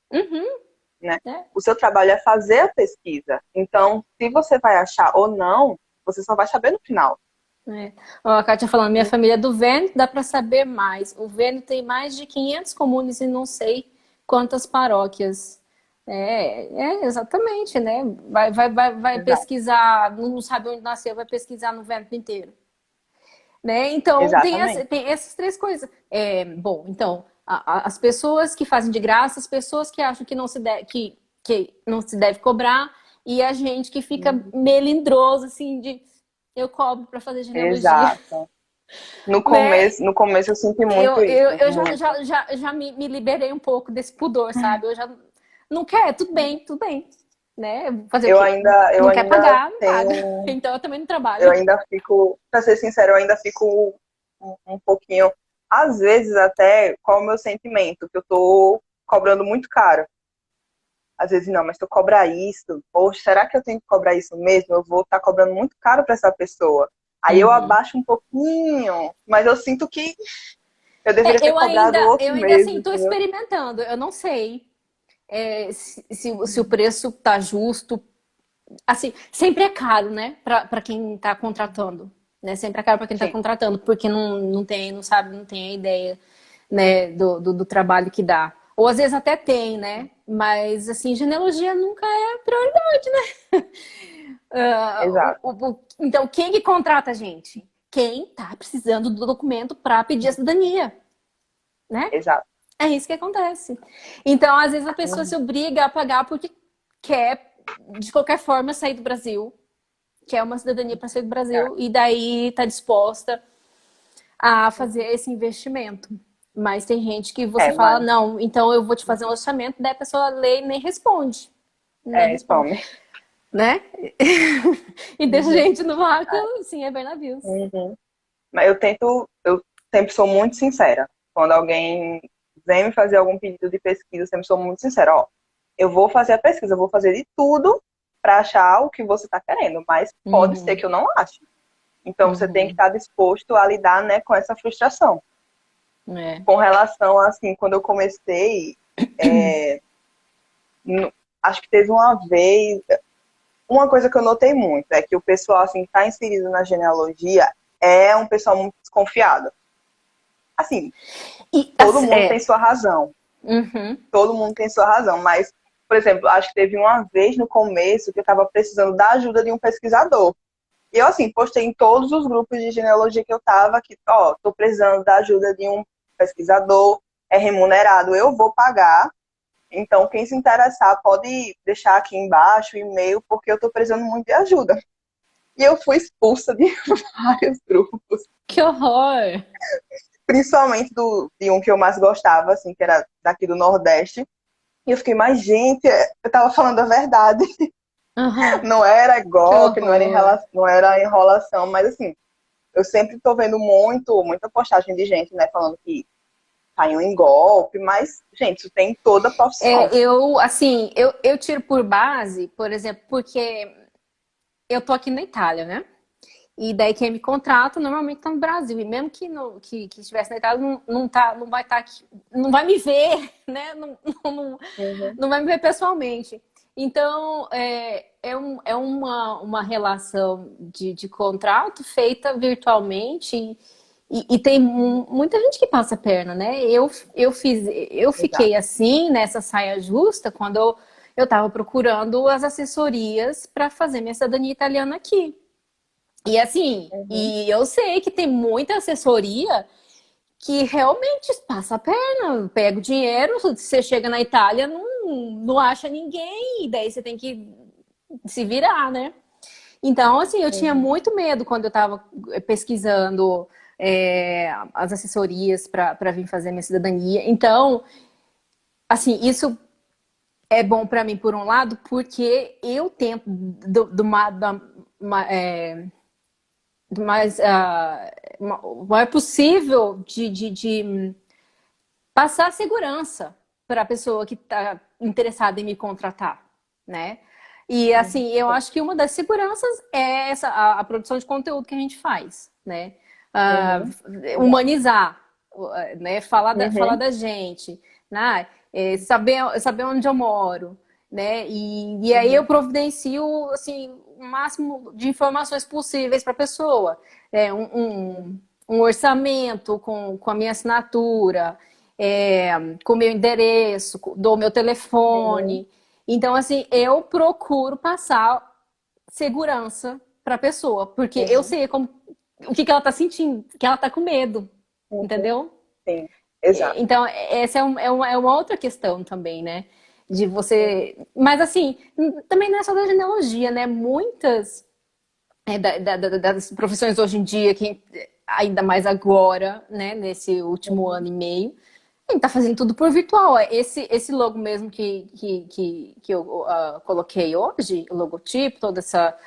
Né? O seu trabalho é fazer a pesquisa. Então, se você vai achar ou não, você só vai saber no final. A Kátia falando, minha família é do Vêneto, dá para saber mais. O Vêneto tem mais de 500 comunes e não sei quantas paróquias. Exatamente, né? Vai pesquisar, não sabe onde nasceu, vai pesquisar no Vêneto inteiro. Né? Então, tem essas 3 coisas. Bom, então, as pessoas que fazem de graça, as pessoas que acham que não se deve, que não se deve cobrar, e a gente que fica melindroso, assim, de eu cobro para fazer genealogia. Exato. No começo eu senti muito isso. Eu já me liberei um pouco desse pudor, sabe? Eu já não quer, tudo bem, né? Fazer o quê? Não quer pagar, não paga. Então eu também não trabalho. Eu ainda fico, pra ser sincero, eu ainda fico um pouquinho, às vezes até, qual é o meu sentimento? Que eu tô cobrando muito caro. Às vezes, não, mas tu cobra isso, ou será que eu tenho que cobrar isso mesmo? Eu vou estar cobrando muito caro para essa pessoa. Aí eu abaixo um pouquinho, mas eu sinto que eu deveria ter cobrado outro eu ainda mesmo. Assim, estou experimentando, eu não sei se o preço tá justo. Assim, sempre é caro, né, para quem está contratando. Né? Sempre é caro para quem está contratando, porque não sabe, não tem a ideia, né, do trabalho que dá. Ou às vezes até tem, né? Mas, assim, genealogia nunca é prioridade, né? Exato. Então, quem que contrata a gente? Quem tá precisando do documento para pedir a cidadania. né? Exato. É isso que acontece. Então, às vezes a pessoa Uhum. se obriga a pagar porque quer, de qualquer forma, sair do Brasil, quer uma cidadania para sair do É, Brasil, e daí está disposta a fazer esse investimento. Mas tem gente que você fala, mas não, então eu vou te fazer um orçamento, daí a pessoa lê e nem responde. Nem responde, some. né? E deixa a Uhum. gente no vácuo, sim, é bem navios. Uhum. Mas eu sempre sou muito sincera. Quando alguém vem me fazer algum pedido de pesquisa, eu sempre sou muito sincera. Ó, eu vou fazer a pesquisa, eu vou fazer de tudo para achar o que você está querendo, mas pode ser Uhum, que eu não ache. Então você tem que uhum, estar disposto a lidar, né, com essa frustração. é. Com relação, assim, quando eu comecei, é, no- acho que teve uma vez, uma coisa que eu notei muito é que o pessoal, assim, que está inserido na genealogia é um pessoal muito desconfiado. Assim, E, todo mundo tem é, sua razão. uhum, Todo mundo tem sua razão. Mas, por exemplo, acho que teve uma vez no começo que eu estava precisando da ajuda de um pesquisador. E eu, assim, postei em todos os grupos de genealogia que eu estava que, ó, tô precisando da ajuda de um pesquisador, é remunerado, eu vou pagar. Então, quem se interessar pode deixar aqui embaixo o e-mail, porque eu tô precisando muito de ajuda. E eu fui expulsa de vários grupos, que horror! principalmente de um que eu mais gostava, assim, que era daqui do Nordeste. E eu fiquei, mas gente, eu tava falando a verdade. Uhum, Não era que golpe, horror! não era enrolação, mas assim, eu sempre tô vendo muita postagem de gente, né, falando que caiu em golpe, mas, gente, isso tem em toda a profissão. É, eu, assim, eu tiro por base, por exemplo, porque eu tô aqui na Itália, né? E daí quem me contrata normalmente tá no Brasil. E mesmo que, no, que estivesse na Itália, não vai estar aqui, não vai me ver, né? Não, Uhum. não vai me ver pessoalmente. Então, é uma relação de contrato feita virtualmente e tem muita gente que passa a perna, né? Eu fiquei Exato. assim, nessa saia justa, quando eu estava procurando as assessorias para fazer minha cidadania italiana aqui. E assim, Uhum. e eu sei que tem muita assessoria que realmente passa a perna, pega o dinheiro, você chega na Itália, não acha ninguém, e daí você tem que se virar, né? Então, assim, eu tinha Uhum. muito medo quando eu estava pesquisando as assessorias para vir fazer minha cidadania. Então, assim, isso é bom para mim, por um lado, porque eu tento do mais o maior possível de passar segurança para a pessoa que está interessada em me contratar, né? E Uhum. assim, eu acho que uma das seguranças é a produção de conteúdo que a gente faz, né? Ah, Uhum. Exato. humanizar, né? Falar Uhum. da gente, né? Saber onde eu moro, né? E aí eu Uhum. providencio assim o máximo de informações possíveis para a pessoa, um orçamento com a minha assinatura, com o meu endereço, dou meu Uhum. telefone. Então, assim, eu procuro passar segurança para a pessoa, porque eu Uhum. sei o que ela está sentindo, que ela está com medo, Uhum. entendeu? Sim, exato. Então, essa é uma outra questão também, né? De Uhum. você. Mas, assim, também não é só da genealogia, né? Muitas das profissões hoje em dia, que ainda mais agora, né? Nesse último Uhum. ano e meio, a gente tá fazendo tudo por virtual. Esse logo mesmo que eu coloquei hoje, o logotipo, toda essa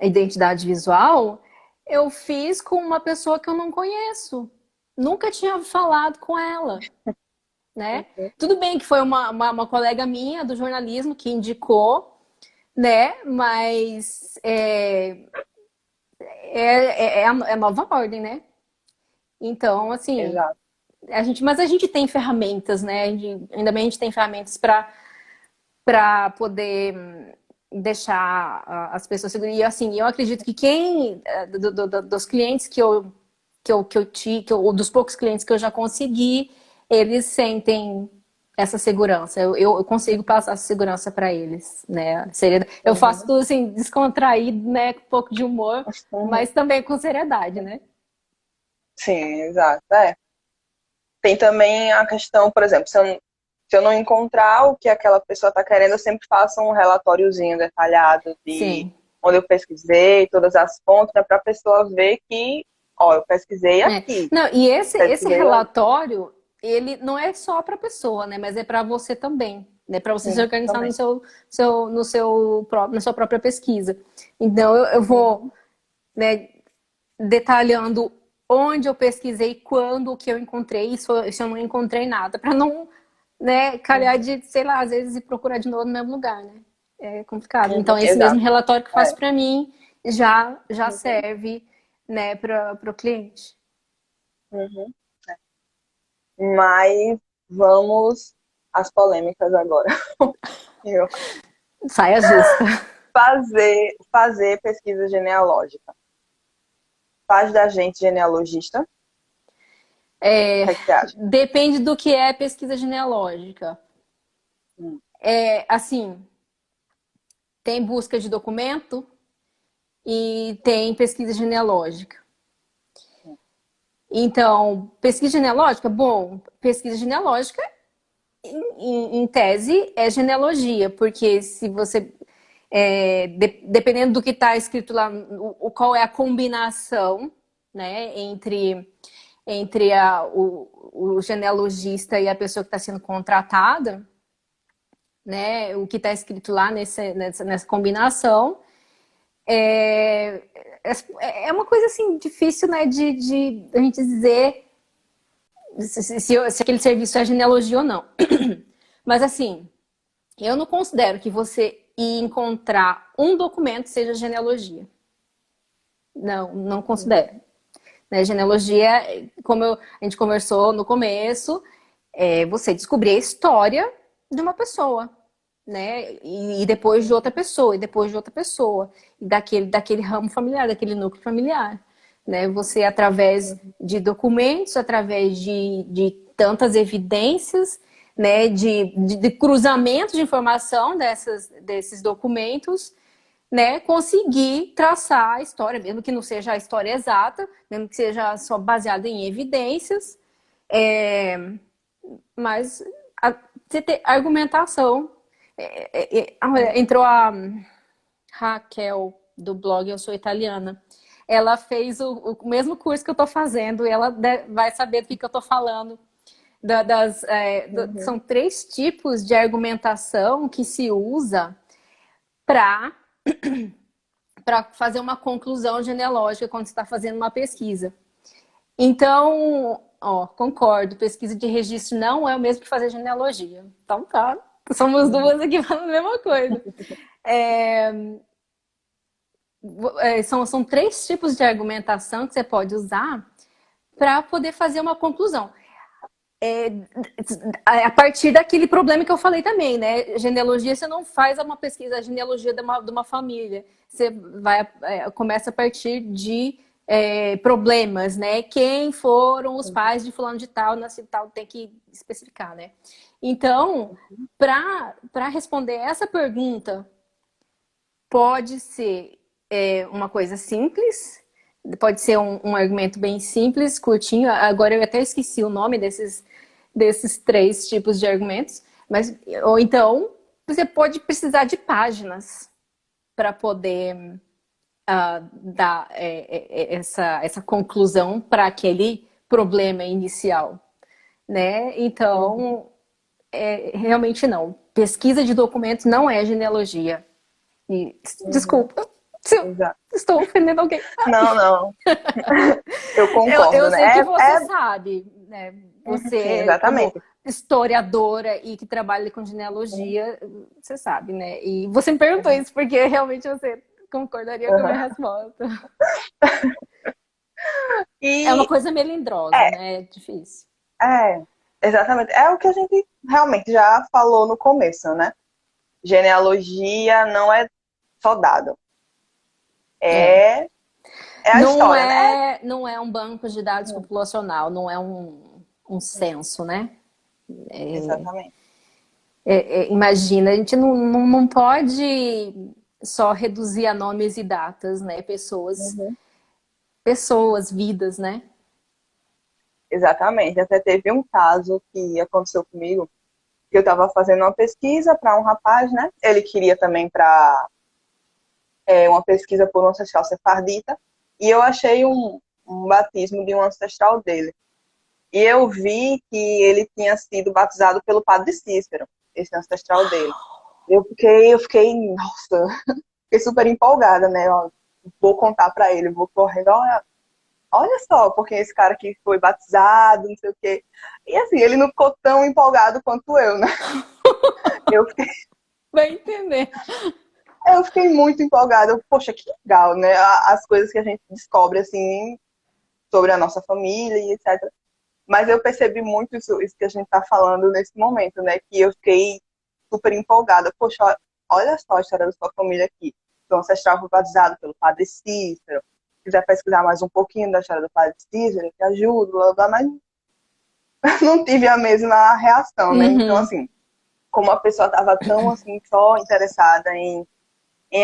identidade visual, eu fiz com uma pessoa que eu não conheço. Nunca tinha falado com ela, né? Uhum. Tudo bem que foi uma colega minha do jornalismo que indicou, né? Mas é a nova ordem, né? Então, assim, Exato. mas a gente tem ferramentas, né? Ainda bem a gente tem ferramentas para poder deixar as pessoas seguras. E assim, eu acredito que quem dos clientes dos poucos clientes que eu já consegui, eles sentem essa segurança. Eu consigo passar essa segurança para eles, né? Eu faço Uhum. tudo assim descontraído, né, com um pouco de humor, Uhum. mas também com seriedade, né? Sim, exato. É. Tem também a questão, por exemplo, se eu não encontrar o que aquela pessoa está querendo, eu sempre faço um relatóriozinho detalhado de Sim. onde eu pesquisei, todas as fontes, né, para a pessoa ver que, ó, eu pesquisei É. aqui, Não, e esse pesquisei ali. relatório, ele não é só para a pessoa, né? Mas é para você também, né? Para você se Sim, organizar também. na sua própria pesquisa. Então, eu vou, né, detalhando onde eu pesquisei, quando, o que eu encontrei, e se eu não encontrei nada, para não, né, calhar Uhum, de, sei lá, às vezes ir procurar de novo no mesmo lugar, né? É complicado. uhum, Então, esse mesmo exato. relatório que eu É. faço para mim já Uhum, serve, né, para o cliente. uhum. Mas vamos às polêmicas agora. Eu Saia justa. fazer pesquisa genealógica. Faz da gente genealogista. O É, que é que você acha? depende do que é pesquisa genealógica. Hum, É, assim, tem busca de documento e tem pesquisa genealógica. hum, Então, pesquisa genealógica, bom, pesquisa genealógica, em tese, é genealogia, porque se você. Dependendo do que está escrito lá, qual é a combinação, né, entre o genealogista e a pessoa que está sendo contratada, né, o que está escrito lá nessa combinação, é, é uma coisa assim difícil, né, de a gente dizer se aquele serviço é genealogia ou não. Mas assim, eu não considero que você ir encontrar um documento seja genealogia. Não, não hum, considero. Né? Genealogia, a gente conversou no começo, é você descobrir a história de uma pessoa, né? E depois de outra pessoa, e depois de outra pessoa, e daquele ramo familiar, daquele núcleo familiar. Né? Você, através hum, de documentos, através de tantas evidências, né? De cruzamento de informação desses documentos, né, conseguir traçar a história, mesmo que não seja a história exata, mesmo que seja só baseada em evidências, é, mas você ter argumentação. Entrou a Raquel do blog Eu Sou Italiana. Ela fez o mesmo curso que eu estou fazendo e ela vai saber do que eu estou falando. uhum, São três tipos de argumentação que se usa para fazer uma conclusão genealógica quando você está fazendo uma pesquisa. Então, ó, concordo, pesquisa de registro não é o mesmo que fazer genealogia. Então tá, somos uhum, duas aqui falando a mesma coisa. É, são três tipos de argumentação que você pode usar para poder fazer uma conclusão. É, a partir daquele problema que eu falei também, né? Genealogia, você não faz uma pesquisa, a genealogia de uma família. Você começa a partir de problemas, né? Quem foram os uhum, pais de fulano de tal, nascido de tal, tem que especificar, né? Então, para responder essa pergunta, pode ser uma coisa simples, pode ser um argumento bem simples, curtinho. Agora eu até esqueci o nome desses três tipos de argumentos, mas ou então você pode precisar de páginas para poder dar essa conclusão para aquele problema inicial, né? uhum, Então, realmente não. Pesquisa de documentos não é genealogia. E, uhum, desculpa se eu exato. estou ofendendo alguém. Não, não, eu Eu concordo, né? sei que você sabe, né? Sim, Você, como exatamente. historiadora e que trabalha com genealogia, você sabe, né? E você me perguntou Uhum, isso porque realmente você concordaria com a minha uhum. resposta. É uma E coisa melindrosa, é, né? É difícil. é, exatamente. É o que a gente realmente já falou no começo, né? Genealogia não é só dado. É. É, é a história, né? Não é um banco de dados populacional, não é um censo, né? Exatamente. Imagina, a gente não pode só reduzir a nomes e datas, né? Pessoas, Uhum. pessoas, vidas, né? exatamente. Até teve um caso que aconteceu comigo, que eu estava fazendo uma pesquisa para um rapaz, né? Ele queria também para uma pesquisa por um ancestral sefardita, e eu achei um batismo de um ancestral dele. E eu vi que ele tinha sido batizado pelo padre Cícero, esse ancestral dele. Eu fiquei, nossa, fiquei super empolgada, né? Ó, vou contar para ele, vou correndo, olha só, porque esse cara aqui foi batizado, não sei o quê. E assim, ele não ficou tão empolgado quanto eu, né? Eu fiquei, Vai entender. eu fiquei muito empolgada. Poxa, que legal, né? As coisas que a gente descobre, assim, sobre a nossa família e etc. Mas eu percebi muito isso que a gente está falando nesse momento, né? Que eu fiquei super empolgada. Poxa, olha só a história da sua família aqui. Então, ancestral foi batizado pelo padre Cícero. Se quiser pesquisar mais um pouquinho da história do padre Cícero, que ajuda, blá, blá, mas não tive a mesma reação, né? Então, Uhum. assim, como a pessoa estava tão, assim, só interessada em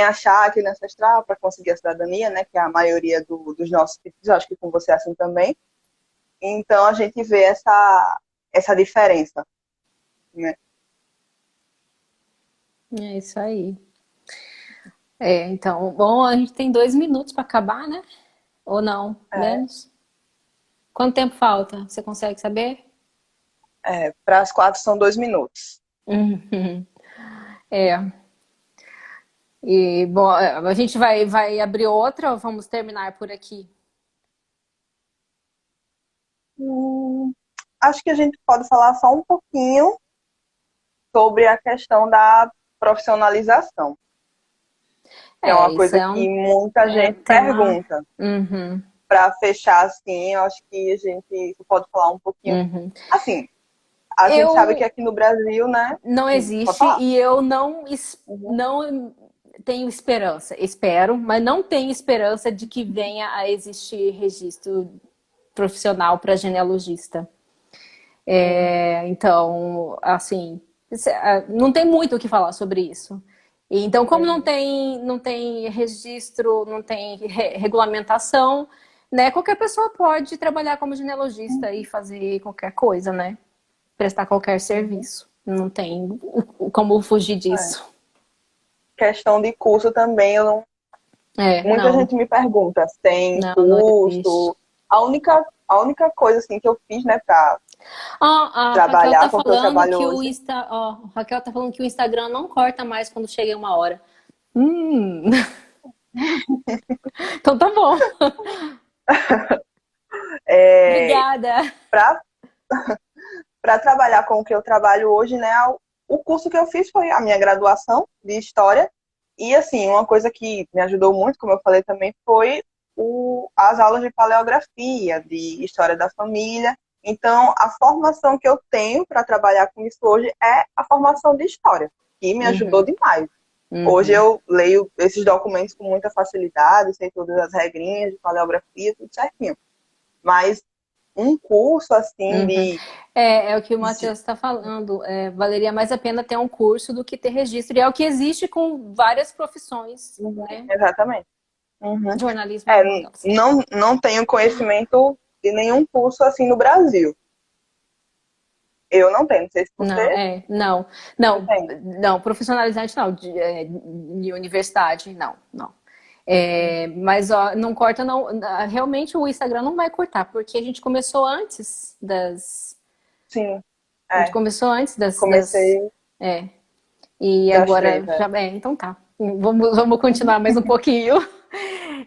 achar aquele ancestral para conseguir a cidadania, né? Que é a maioria dos nossos filhos, acho que com você é assim também. Então, a gente vê essa diferença, né? É isso aí. É, então, bom, a gente tem 2 minutos para acabar, né? Ou não? É, Menos? Quanto tempo falta? Você consegue saber? para as 4 são 2 minutos. Uhum. É. E, bom, a gente vai abrir outra ou vamos terminar por aqui? Hum, Acho que a gente pode falar só um pouquinho sobre a questão da profissionalização, que é É, uma isso coisa é que um muita gente tema. pergunta. Uhum, Para fechar assim, eu acho que a gente pode falar um pouquinho. uhum. Assim, a gente sabe que Eu aqui no Brasil, né? não Pode existe falar. e eu não, Uhum. não tenho esperança. Espero, mas não tenho esperança de que venha a existir registro profissional para genealogista. Uhum. Então, assim, não tem muito o que falar sobre isso. Então, como Uhum. não tem registro, não tem regulamentação, né? Qualquer pessoa pode trabalhar como genealogista e fazer qualquer coisa, né? Prestar qualquer Uhum. serviço. Não tem como fugir É. disso. Questão de curso também, É, muita gente me pergunta se tem não existe. curso. A única coisa assim que eu fiz, né, para A Raquel tá trabalhar com o que eu falando trabalho que hoje. Raquel tá falando que o Instagram não corta mais quando chega uma hora. Hum, então tá bom. É, Obrigada. para trabalhar com o que eu trabalho hoje, né, o curso que eu fiz foi a minha graduação de História. E, assim, uma coisa que me ajudou muito, como eu falei também, foi as aulas de paleografia, de História da Família. Então, a formação que eu tenho para trabalhar com isso hoje é a formação de História, que me ajudou Uhum, demais. Hoje uhum. eu leio esses documentos com muita facilidade, sei todas as regrinhas de paleografia, tudo certinho. Mas um curso, assim, Uhum. de... É o que o Matheus está falando. Valeria mais a pena ter um curso do que ter registro. E é o que existe com várias profissões, Uhum, né? exatamente. Uhum. Jornalismo é É, uma delas. não tenho conhecimento de nenhum curso assim no Brasil. Eu não tenho, não sei se Não, você não, tem. não, profissionalizante não, de universidade, não, não. Mas ó, não corta, não. Realmente o Instagram não vai cortar, porque a gente começou antes das. Sim, A gente é. começou antes das. Comecei É, e das três, agora é. já. Então tá. Vamos continuar mais um pouquinho.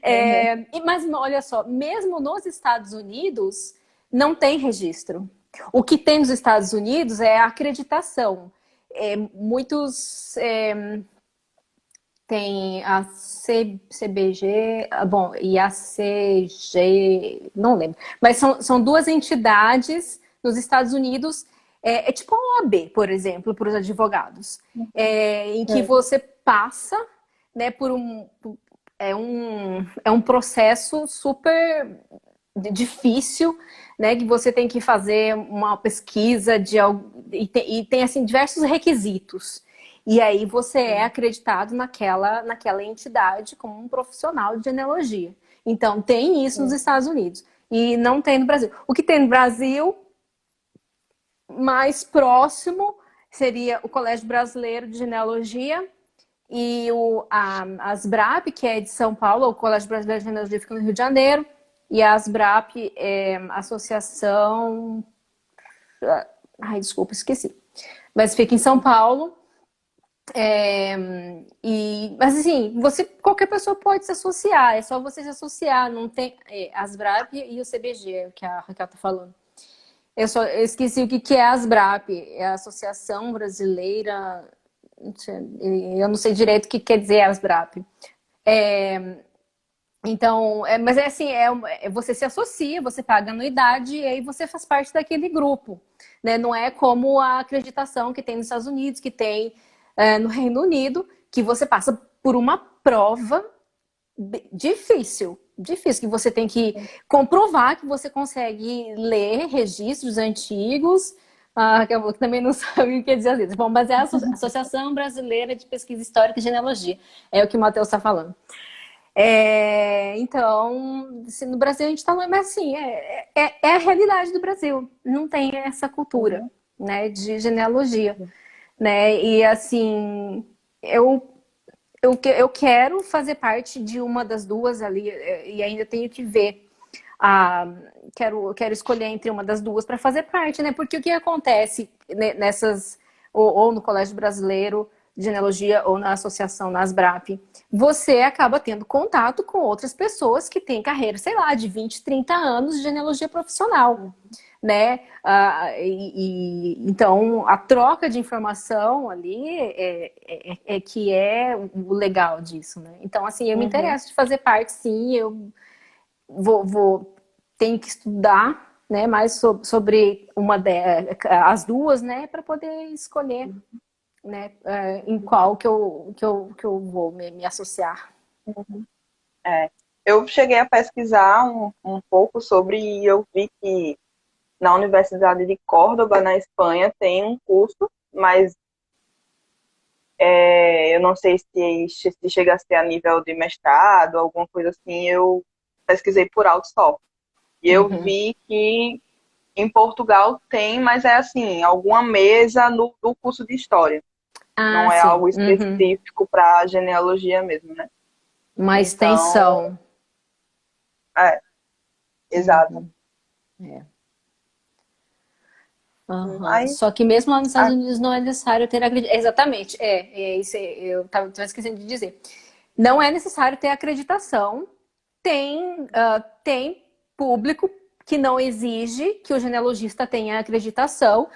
Uhum. Mas olha só, mesmo nos Estados Unidos, não tem registro. O que tem nos Estados Unidos é a acreditação. Muitos tem a CBG, bom, e a CG, não lembro, mas são duas entidades nos Estados Unidos, tipo a OAB, por exemplo, para os advogados, em que Uhum. você passa, né, por é um processo super difícil, né, que você tem que fazer uma pesquisa e tem assim diversos requisitos. E aí você é acreditado naquela entidade como um profissional de genealogia. Então tem isso nos Uhum. Estados Unidos. e não tem no Brasil. O que tem no Brasil, mais próximo, seria o Colégio Brasileiro de Genealogia e a Asbrap, que é de São Paulo, o Colégio Brasileiro de Genealogia fica no Rio de Janeiro, e a Asbrap é a Associação... Ai, desculpa, esqueci. Mas fica em São Paulo. Mas assim, qualquer pessoa pode se associar, é só você se associar, não tem a Asbrap e o CBG, que a Raquel tá falando. Eu esqueci o que é a Asbrap, é a Associação Brasileira, eu não sei direito o que quer dizer a Asbrap. Então, mas é assim, você se associa, você paga anuidade e aí você faz parte daquele grupo, né? Não é como a acreditação que tem nos Estados Unidos, que tem no Reino Unido, que você passa por uma prova difícil, que você tem que comprovar que você consegue ler registros antigos, que eu também não sabe o que dizer às vezes. Bom, mas é a Associação Brasileira de Pesquisa Histórica e Genealogia, é o que o Matheus está falando. Então, assim, no Brasil a gente está, mas assim, é a realidade do Brasil. Não tem essa cultura, né, de genealogia, né? E assim, eu quero fazer parte de uma das duas ali e ainda tenho que ver. Quero escolher entre uma das duas para fazer parte, né? Porque o que acontece nessas ou no Colégio Brasileiro de Genealogia ou na associação, na Asbrap, você acaba tendo contato com outras pessoas que têm carreira, sei lá, de 20, 30 anos de genealogia profissional, né? Então, a troca de informação ali que é o legal disso, né? Então, assim, eu me interesso de fazer parte, sim, eu tenho que estudar, né, mais sobre as duas, né, para poder escolher, né, em qual que eu vou me associar. Eu cheguei a pesquisar um pouco sobre e eu vi que na Universidade de Córdoba, na Espanha, tem um curso, mas eu não sei se chega a ser a nível de mestrado, alguma coisa assim. Eu pesquisei por alto só. E eu vi que em Portugal tem, mas é assim, alguma mesa do curso de História. Não é Sim. algo específico para genealogia mesmo, né? Uma Então, extensão. exato. É. Aí, Só que mesmo lá nos Estados Unidos não é necessário ter acreditação. Exatamente, isso eu estava esquecendo de dizer. Não é necessário ter acreditação. Tem público que não exige que o genealogista tenha acreditação.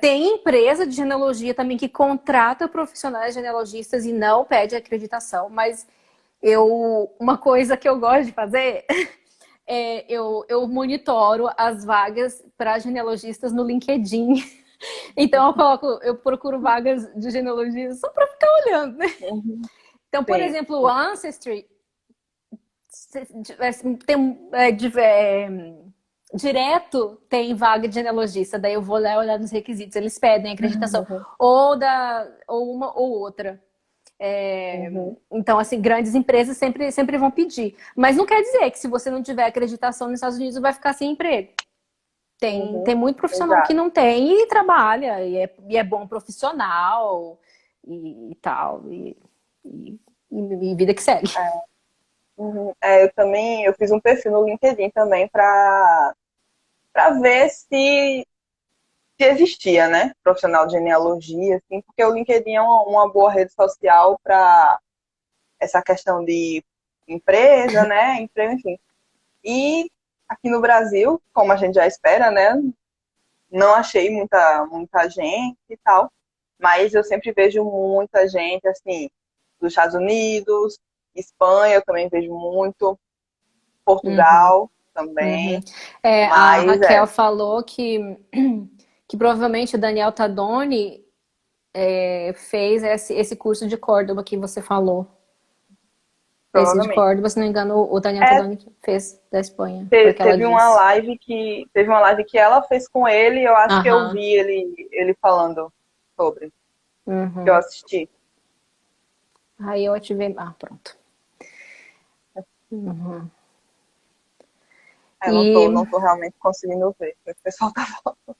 Tem empresa de genealogia também que contrata profissionais genealogistas e não pede acreditação, mas uma coisa que eu gosto de fazer eu monitoro as vagas para genealogistas no LinkedIn. Então eu procuro vagas de genealogia só para ficar olhando, né? Então, por sim. exemplo, o Ancestry direto tem vaga de genealogista, daí eu vou lá olhar nos requisitos, eles pedem acreditação, ou uma ou outra. Então, assim, grandes empresas sempre vão pedir. Mas não quer dizer que se você não tiver acreditação nos Estados Unidos, vai ficar sem emprego. Tem muito profissional que Exato. não tem e trabalha, e é bom profissional e tal, e vida que segue. Eu fiz um perfil no LinkedIn também para ver se existia, né, profissional de genealogia, assim, porque o LinkedIn é uma boa rede social para essa questão de empresa, né, emprego, enfim. E aqui no Brasil, como a gente já espera, né, não achei muita gente e tal, mas eu sempre vejo muita gente, assim, dos Estados Unidos, Espanha, eu também vejo muito, Portugal também, A mas Raquel falou que provavelmente o Daniel Tadoni fez esse curso de Córdoba que você falou. Esse de provavelmente. Córdoba, se não me engano, o Daniel É, Tadoni fez da Espanha, foi o que ela teve uma disse. live que ela fez com ele, eu acho que eu Aham. vi ele falando sobre, que eu Uhum. assisti. Aí eu ativei. Ah, pronto. Uhum. E não tô realmente conseguindo ver o que o pessoal tá falando.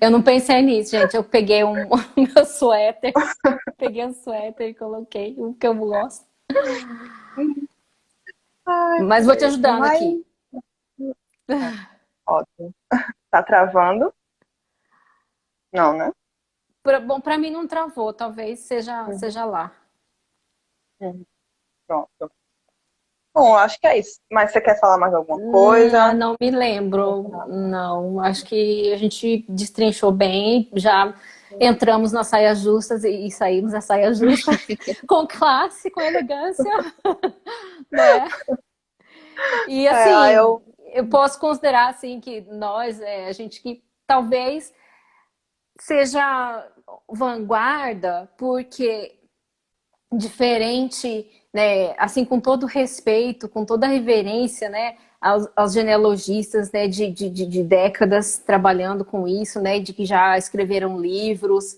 eu não pensei nisso, gente. Eu peguei meu suéter, peguei um suéter e coloquei o que eu gosto. Ai, Mas vou te ajudando mas, aqui. ótimo. Tá travando? Não, né? Bom, para mim não travou, talvez Uhum, seja lá. uhum. Pronto. Bom, acho que é isso. Mas você quer falar mais alguma coisa? Não me lembro, não. Acho que a gente destrinchou bem, já entramos nas saias justas e saímos das saias justas com classe, com elegância, né? E É, aí assim, eu. eu posso considerar assim que nós, a gente que talvez seja vanguarda, porque diferente, né, assim, com todo respeito, com toda a reverência, né, aos genealogistas, né, de décadas trabalhando com isso, né, de que já escreveram livros,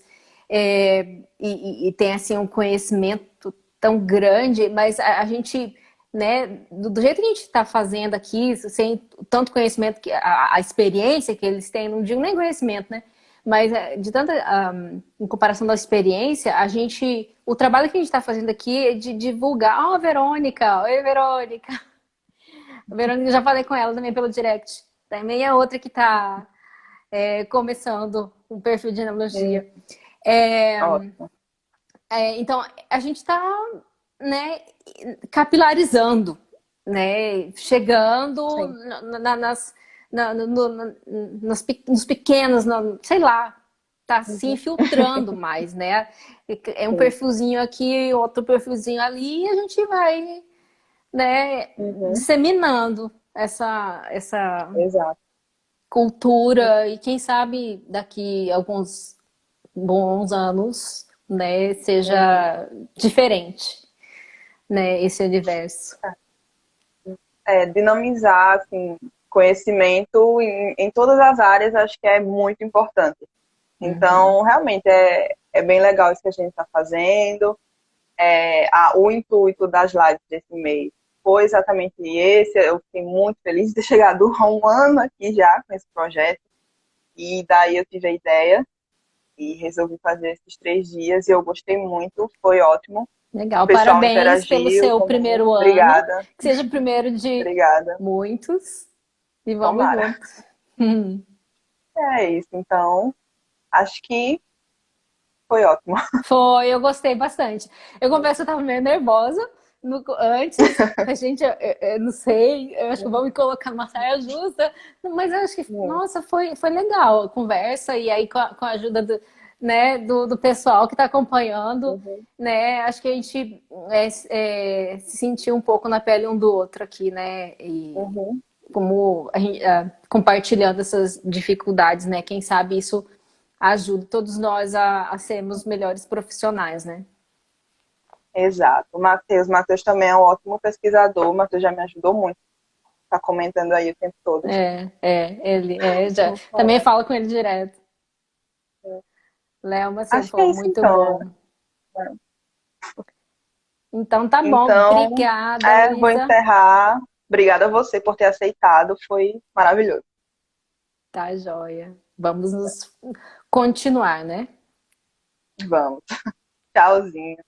e tem, assim, um conhecimento tão grande, mas a gente, né, do jeito que a gente está fazendo aqui, sem tanto conhecimento, que a experiência que eles têm, não digo nem conhecimento, né, mas de tanta, em comparação da experiência, o trabalho que a gente está fazendo aqui é de divulgar. Ó, Verônica, oi, Verônica. A Verônica, eu já falei com ela também pelo direct. Também é outra que está começando um perfil de Hum, enologia. É, ótimo. então, a gente está, né, capilarizando, né, chegando Sim. nas, nos pequenos, sei lá, tá se Uhum, infiltrando mais, né? É um sim. perfilzinho aqui, outro perfilzinho ali, e a gente vai, né, Uhum, disseminando essa exato. cultura e quem sabe daqui a alguns bons anos, né, Uhum. seja diferente, né, esse universo. Dinamizar assim, conhecimento em todas as áreas, acho que é muito importante. Uhum. Então, realmente, é bem legal isso que a gente está fazendo. O intuito das lives desse mês foi exatamente esse. Eu fiquei muito feliz de ter chegado a um ano aqui já com esse projeto. E daí eu tive a ideia e resolvi fazer esses 3 dias e eu gostei muito, foi ótimo. O Legal, pessoal parabéns pelo interagiu seu também. primeiro ano, Obrigada, que seja o primeiro de obrigada. muitos, e vamos Tomara. juntos. Hum. É isso, então, acho que foi ótimo. Foi, eu gostei bastante. Eu confesso que eu estava meio nervosa antes. A gente, eu não sei, eu acho que vou me colocar numa saia justa, mas eu acho que, nossa, foi legal a conversa, e aí com a ajuda né, do pessoal que está acompanhando, Uhum, né, acho que a gente se sentiu um pouco na pele um do outro aqui, né, e uhum, como compartilhando essas dificuldades, né, quem sabe isso ajuda todos nós a sermos melhores profissionais, né? exato. O Matheus também é um ótimo pesquisador. O Matheus já me ajudou muito. Tá comentando aí o tempo todo. Ele já Vou também falar. falo com ele direto. Léo Macedo, Acho que pô, é isso muito então. bom. Então tá bom, Então, obrigada, vou Luísa. encerrar. Obrigada a você por ter aceitado. Foi maravilhoso. Tá, joia. Vamos nos continuar, né? Vamos. Tchauzinho.